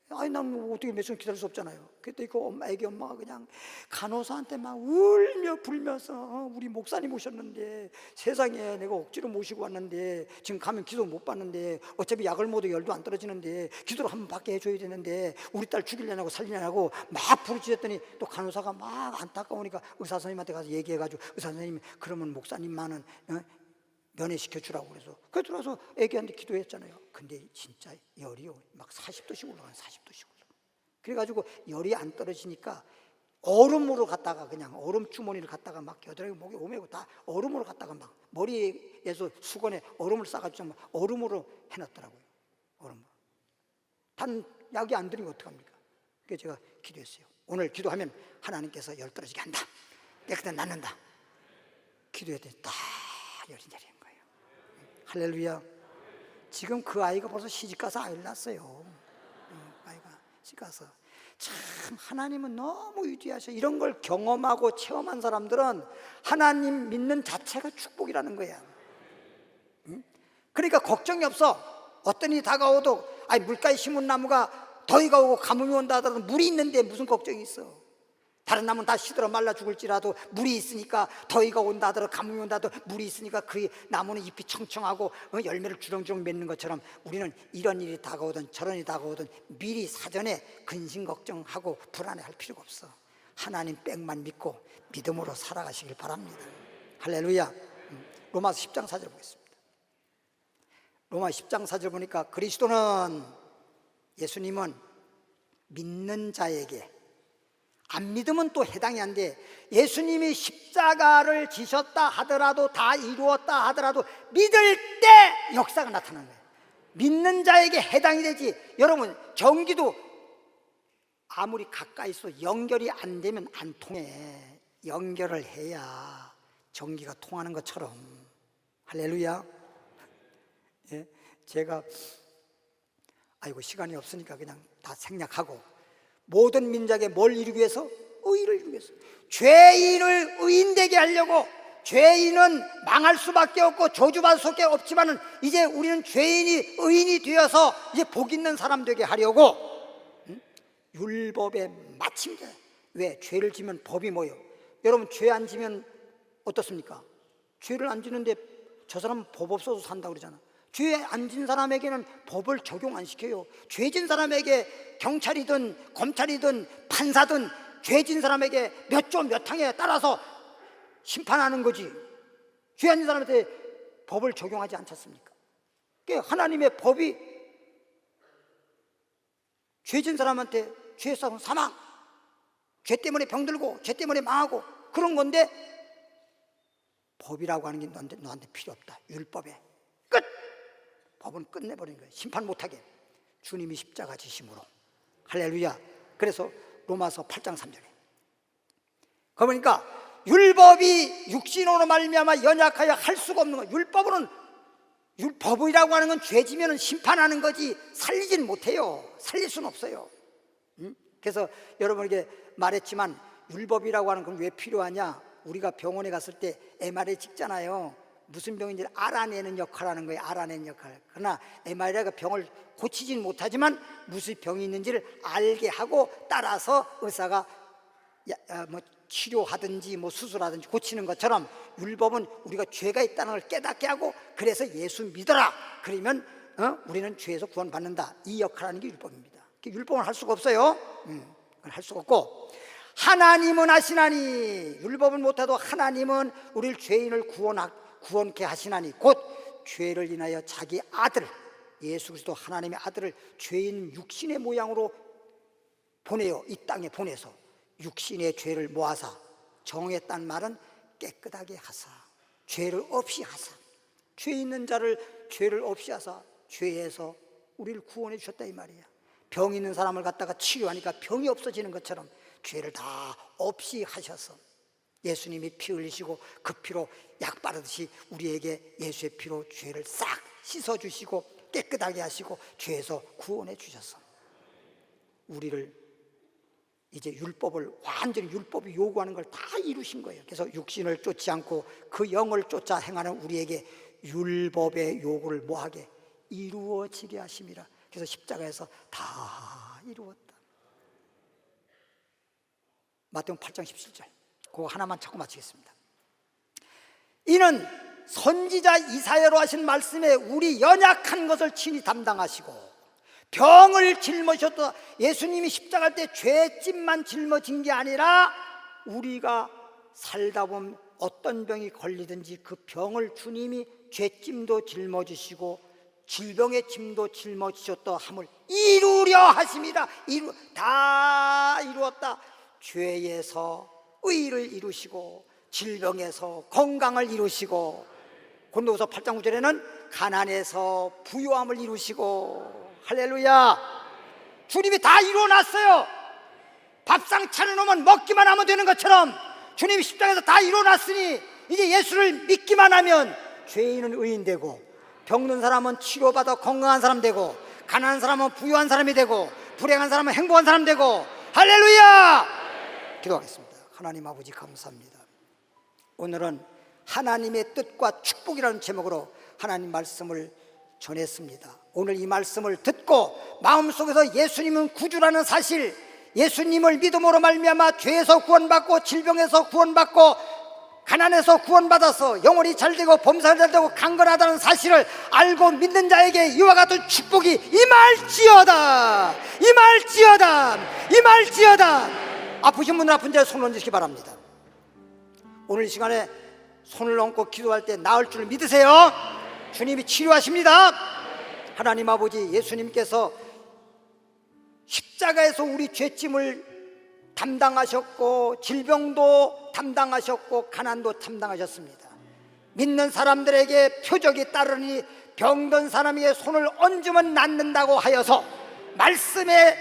아니 난 뭐 어떻게 몇 시간 기다릴 수 없잖아요. 그때 그 애기 엄마가 그냥 간호사한테 막 울며 불면서 우리 목사님 오셨는데 세상에 내가 억지로 모시고 왔는데 지금 가면 기도 못 받는데 어차피 약을 먹어도 열도 안 떨어지는데 기도를 한번 받게 해줘야 되는데 우리 딸 죽이려고 살리려고 막 부르짖었더니 또 간호사가 막 안타까우니까 의사 선생님한테 가서 얘기해가지고 의사 선생님이 그러면 목사님만은 면회시켜 주라고 그래서 그 들어서 애기한테 기도했잖아요. 근데 진짜 열이요 막 40도씩 올라가요. 40도씩 올라. 그래가지고 열이 안 떨어지니까 얼음으로 갖다가 그냥 얼음 주머니를 갖다가 막 겨드랑이 목에 오매고 다 얼음으로 갖다가 막 머리에서 수건에 얼음을 싸가지고 막 얼음으로 해놨더라고요. 얼음으로. 단 약이 안 들리면 어떡합니까? 그래서 제가 기도했어요. 오늘 기도하면 하나님께서 열 떨어지게 한다. 깨끗한 낫는다. 기도했더니 딱 열이 내리는 거예요. 할렐루야. 지금 그 아이가 벌써 시집가서 아이를 낳았어요. 아이가 시집가서. 참 하나님은 너무 위대하셔. 이런 걸 경험하고 체험한 사람들은 하나님 믿는 자체가 축복이라는 거야. 그러니까 걱정이 없어. 어떤 일이 다가오도 물가에 심은 나무가 더위가 오고 가뭄이 온다 하더라도 물이 있는데 무슨 걱정이 있어. 다른 나무는 다 시들어 말라 죽을지라도 물이 있으니까 더위가 온다 하더라도 가뭄이 온다 하더라도 물이 있으니까 그 나무는 잎이 청청하고 열매를 주렁주렁 맺는 것처럼 우리는 이런 일이 다가오든 저런 일이 다가오든 미리 사전에 근심 걱정하고 불안해할 필요가 없어. 하나님 빽만 믿고 믿음으로 살아가시길 바랍니다. 할렐루야. 로마서 10장 4절 보겠습니다. 로마 10장 4절 보니까 그리스도는 예수님은 믿는 자에게 안 믿으면 또 해당이 안 돼. 예수님이 십자가를 지셨다 하더라도 다 이루었다 하더라도 믿을 때 역사가 나타나는 거예요. 믿는 자에게 해당이 되지. 여러분 전기도 아무리 가까이 있어 연결이 안 되면 안 통해. 연결을 해야 전기가 통하는 것처럼. 할렐루야. 예? 제가 시간이 없으니까 그냥 다 생략하고 모든 민족에 뭘 이루기 위해서? 의를 이루기 위해서. 죄인을 의인되게 하려고. 죄인은 망할 수밖에 없고 저주받을 수밖에 없지만은 이제 우리는 죄인이 의인이 되어서 이제 복 있는 사람 되게 하려고 율법의 마침내. 왜? 죄를 지면 법이 뭐예요? 여러분 죄 안 지면 어떻습니까? 죄를 안 지는데 저 사람은 법 없어서 산다고 그러잖아. 죄 안 진 사람에게는 법을 적용 안 시켜요. 죄 진 사람에게 경찰이든 검찰이든 판사든 죄 진 사람에게 몇 조 몇 항에 따라서 심판하는 거지. 죄 안 진 사람한테 법을 적용하지 않지 않습니까? 그러니까 하나님의 법이 죄 진 사람한테 죄 쌓은 사망, 죄 때문에 병들고 죄 때문에 망하고 그런 건데 법이라고 하는 게 너한테 필요 없다. 율법에 끝. 법은 끝내버린 거예요. 심판 못하게. 주님이 십자가 지심으로. 할렐루야. 그래서 로마서 8장 3절에 그러니까 율법이 육신으로 말미암아 연약하여 할 수가 없는 거예요. 율법이라고 하는 건 죄지면 심판하는 거지 살리진 못해요. 살릴 수는 없어요. 그래서 여러분에게 말했지만 율법이라고 하는 건 왜 필요하냐. 우리가 병원에 갔을 때 MRI 찍잖아요. 무슨 병인지 알아내는 역할을 하는 거예요. 알아내는 역할. 그러나 MRI가 병을 고치진 못하지만 무슨 병이 있는지를 알게 하고 따라서 의사가 치료하든지 수술하든지 고치는 것처럼 율법은 우리가 죄가 있다는 걸 깨닫게 하고 그래서 예수 믿어라. 그러면 우리는 죄에서 구원받는다. 이 역할을 하는 게 율법입니다. 율법은 할 수가 없어요. 할 수가 없고 하나님은 하시나니 율법은 못해도 하나님은 우리를 죄인을 구원케 하시나니 곧 죄를 인하여 자기 아들 예수 그리스도 하나님의 아들을 죄인 육신의 모양으로 보내요. 이 땅에 보내서 육신의 죄를 모아서 정했단 말은 깨끗하게 하사 죄를 없이 하사 죄 있는 자를 죄를 없이 하사 죄에서 우리를 구원해 주셨다 이 말이야. 병 있는 사람을 갖다가 치료하니까 병이 없어지는 것처럼 죄를 다 없이 하셔서 예수님이 피 흘리시고 그 피로 약 바르듯이 우리에게 예수의 피로 죄를 싹 씻어주시고 깨끗하게 하시고 죄에서 구원해 주셔서 우리를 이제 율법을 완전히 율법이 요구하는 걸 다 이루신 거예요. 그래서 육신을 쫓지 않고 그 영을 쫓아 행하는 우리에게 율법의 요구를 뭐하게 이루어지게 하심이라. 그래서 십자가에서 다 이루었다. 마태복음 8장 17절 그거 하나만 찾고 마치겠습니다. 이는 선지자 이사야로 하신 말씀에 우리 연약한 것을 친히 담당하시고 병을 짊어지셨다. 예수님이 십자가할 때 죄짐만 짊어진 게 아니라 우리가 살다 보면 어떤 병이 걸리든지 그 병을 주님이 죄짐도 짊어지시고 질병의 짐도 짊어지셨다 함을 이루려 하십니다. 다 이루었다. 죄에서 의를 이루시고 질병에서 건강을 이루시고 고린도후서 8장 9절에는 가난에서 부요함을 이루시고 할렐루야. 주님이 다 이루어놨어요. 밥상 차려놓으면 먹기만 하면 되는 것처럼 주님이 십자가에서 다 이루어놨으니 이제 예수를 믿기만 하면 죄인은 의인 되고 병든 사람은 치료받아 건강한 사람 되고 가난한 사람은 부유한 사람이 되고 불행한 사람은 행복한 사람 되고 할렐루야. 기도하겠습니다. 하나님 아버지 감사합니다. 오늘은 하나님의 뜻과 축복이라는 제목으로 하나님 말씀을 전했습니다. 오늘 이 말씀을 듣고 마음속에서 예수님은 구주라는 사실, 예수님을 믿음으로 말미암아 죄에서 구원받고 질병에서 구원받고 가난에서 구원받아서 영혼이 잘되고 범사가 잘되고 강건하다는 사실을 알고 믿는 자에게 이와 같은 축복이 임할지어다. 임할지어다. 임할지어다. 아프신 분은 아픈 자에 손을 얹으시기 바랍니다. 오늘 이 시간에 손을 얹고 기도할 때 나을 줄 믿으세요. 주님이 치료하십니다. 하나님 아버지, 예수님께서 십자가에서 우리 죄짐을 담당하셨고 질병도 담당하셨고 가난도 담당하셨습니다. 믿는 사람들에게 표적이 따르니 병든 사람에게 손을 얹으면 낫는다고 하여서 말씀에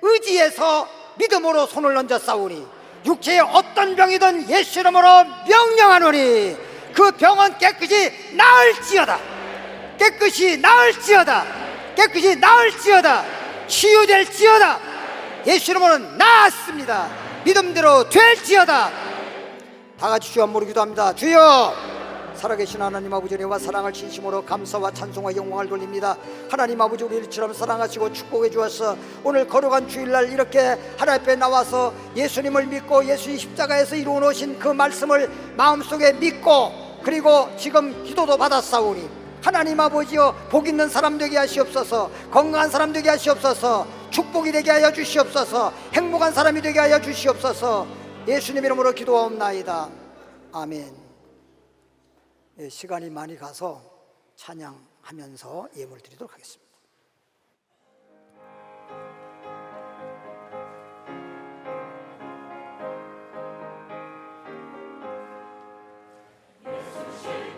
의지해서 믿음으로 손을 얹었사오니 육체의 어떤 병이든 예수 이름으로 명령하노니 그 병은 깨끗이 나을지어다. 깨끗이 나을지어다. 깨끗이 나을지어다. 치유될지어다. 예수 이름으로 나았습니다. 믿음대로 될지어다. 다 같이 주여 한번 기도합니다. 주여, 살아계신 하나님 아버지, 은혜와 사랑을 진심으로 감사와 찬송과 영광을 돌립니다. 하나님 아버지, 우리를 이처럼 사랑하시고 축복해 주어서 오늘 거룩한 주일날 이렇게 하나님 앞에 나와서 예수님을 믿고 예수님 십자가에서 이루어 놓으신 그 말씀을 마음속에 믿고 그리고 지금 기도도 받았사오니 하나님 아버지여, 복 있는 사람 되게 하시옵소서. 건강한 사람 되게 하시옵소서. 축복이 되게 하여 주시옵소서. 행복한 사람이 되게 하여 주시옵소서. 예수님 이름으로 기도하옵나이다. 아멘. 예, 시간이 많이 가서 찬양하면서 예물 드리도록 하겠습니다. 예수의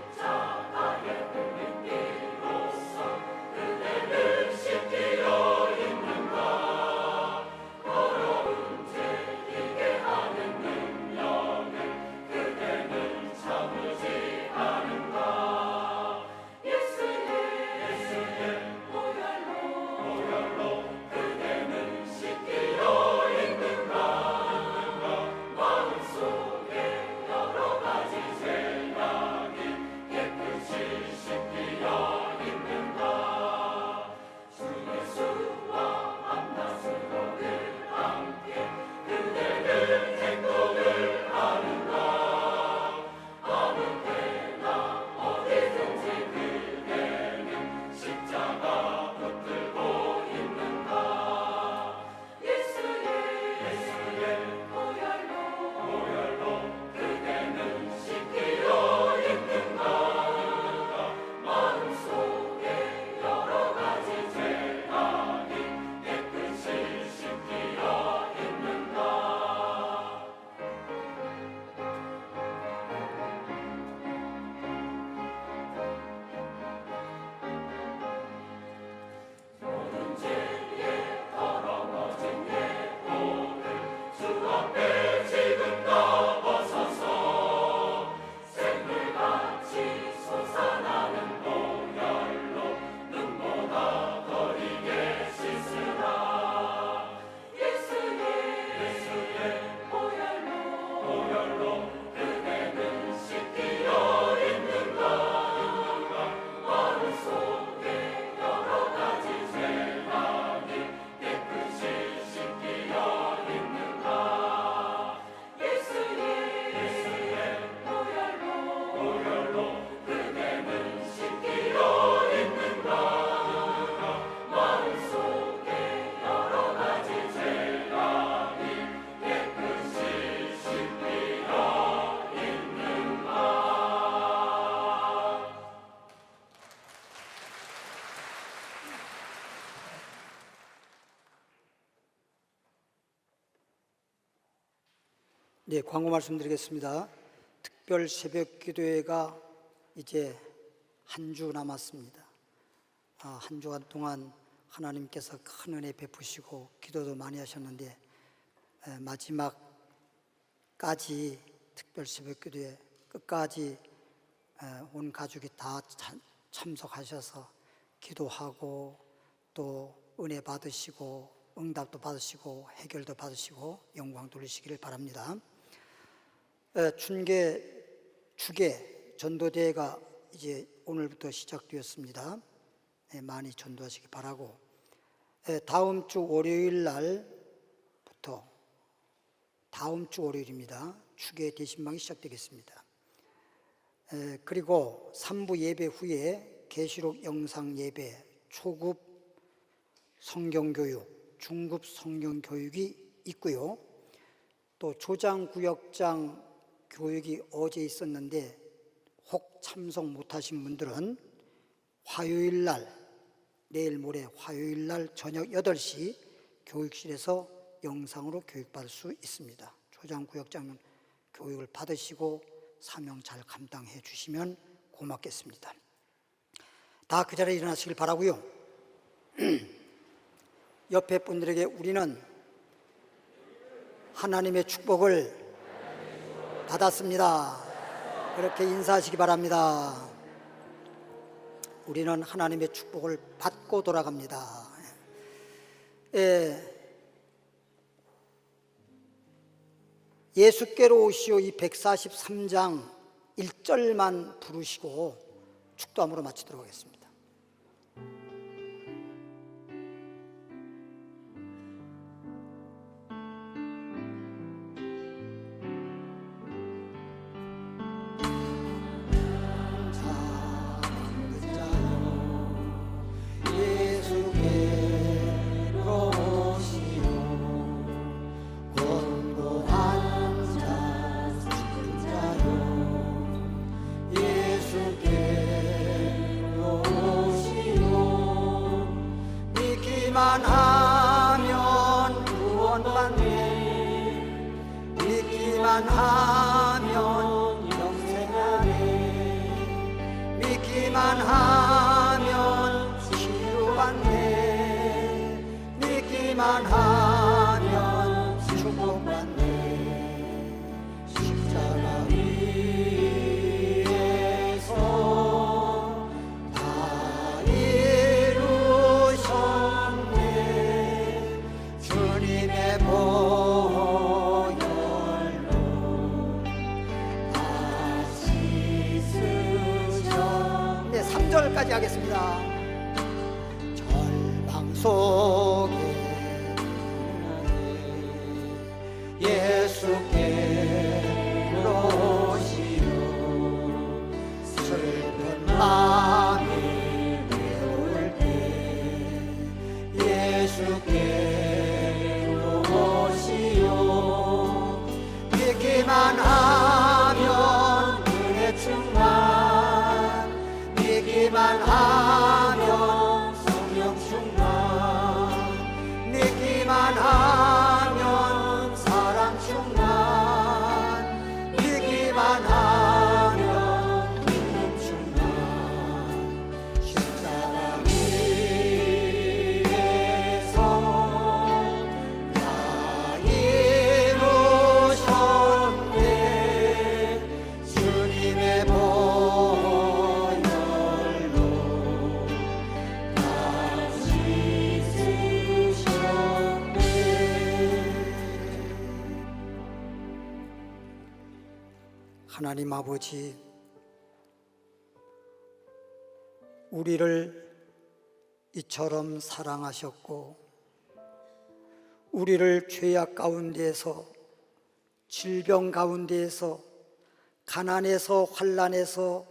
네, 광고 말씀드리겠습니다. 특별 새벽 기도회가 이제 한 주 남았습니다. 한 주간 동안 하나님께서 큰 은혜 베푸시고 기도도 많이 하셨는데 마지막까지 특별 새벽 기도회 끝까지 온 가족이 다 참석하셔서 기도하고 또 은혜 받으시고 응답도 받으시고 해결도 받으시고 영광 돌리시기를 바랍니다. 주계 전도대회가 이제 오늘부터 시작되었습니다. 많이 전도하시기 바라고, 다음 주 월요일 날부터 다음 주 월요일입니다. 주계 대신방이 시작되겠습니다. 그리고 3부 예배 후에 계시록 영상 예배, 초급 성경교육, 중급 성경교육이 있고요. 또 조장구역장 교육이 어제 있었는데 혹 참석 못하신 분들은 화요일 날, 내일 모레 화요일 날 저녁 8시 교육실에서 영상으로 교육받을 수 있습니다. 조장구역장 교육을 받으시고 사명 잘 감당해 주시면 고맙겠습니다. 다 그 자리에 일어나시길 바라고요. 옆에 분들에게 우리는 하나님의 축복을 받았습니다. 그렇게 인사하시기 바랍니다. 우리는 하나님의 축복을 받고 돌아갑니다. 예수께로 오시오 이 143장 1절만 부르시고 축도함으로 마치도록 하겠습니다. 믿기만 하면 구원받네. 믿기만 하면 영생 안에. 믿기만 하면 치유받네. 믿기만 하면 축복받네. 십자가 위에서 다 이루셨네. 주님의 보혈로 다시 쓰셨네. 3절까지 하겠습니다. 절망 속에 예수께로 오시오. 슬픈 마음이 외울 때 예수께로 오시오. 믿기만 하면 은혜 충만. 믿기만 하면 성령 충만. 믿기만 하면 사랑 충만. 믿기만 하면 믿음 충만. 십자가 위에서 다 이루셨네. 주님의 보혈로 다시 쓰셨네. 하나님 아버지, 우리를 이처럼 사랑하셨고 우리를 죄악 가운데에서, 질병 가운데에서, 가난에서, 환난에서,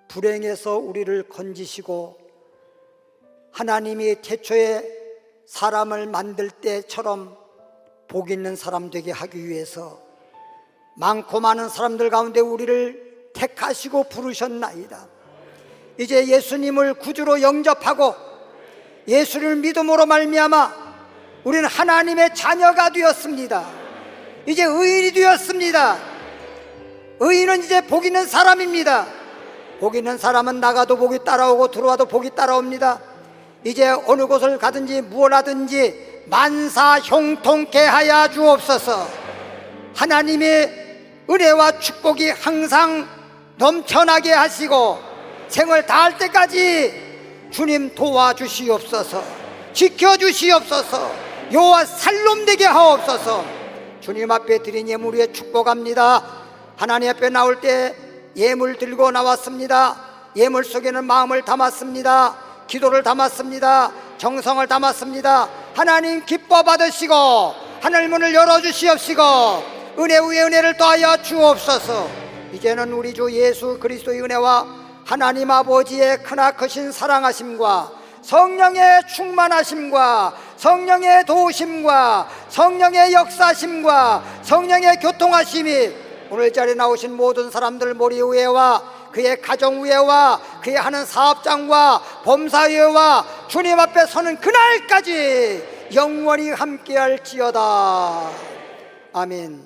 불행에서 우리를 건지시고 하나님이 태초에 사람을 만들 때처럼 복 있는 사람 되게 하기 위해서 많고 많은 사람들 가운데 우리를 택하시고 부르셨나이다. 이제 예수님을 구주로 영접하고 예수를 믿음으로 말미암아 우리는 하나님의 자녀가 되었습니다. 이제 의인이 되었습니다. 의인은 이제 복 있는 사람입니다. 복 있는 사람은 나가도 복이 따라오고 들어와도 복이 따라옵니다. 이제 어느 곳을 가든지 무엇 하든지 만사 형통케 하여 주옵소서. 하나님의 은혜와 축복이 항상 넘쳐나게 하시고 생을 다할 때까지 주님 도와주시옵소서. 지켜주시옵소서. 여호와 살롬되게 하옵소서. 주님 앞에 드린 예물 위에 축복합니다. 하나님 앞에 나올 때 예물 들고 나왔습니다. 예물 속에는 마음을 담았습니다. 기도를 담았습니다. 정성을 담았습니다. 하나님 기뻐 받으시고 하늘 문을 열어주시옵시고 은혜 위에 은혜를 더하여 주옵소서. 이제는 우리 주 예수 그리스도의 은혜와 하나님 아버지의 크나크신 사랑하심과 성령의 충만하심과 성령의 도우심과 성령의 역사심과 성령의 교통하심이 오늘 자리에 나오신 모든 사람들 머리 위에와 그의 가정 위에와 그의 하는 사업장과 범사 위에와 주님 앞에 서는 그날까지 영원히 함께할지어다. 아멘.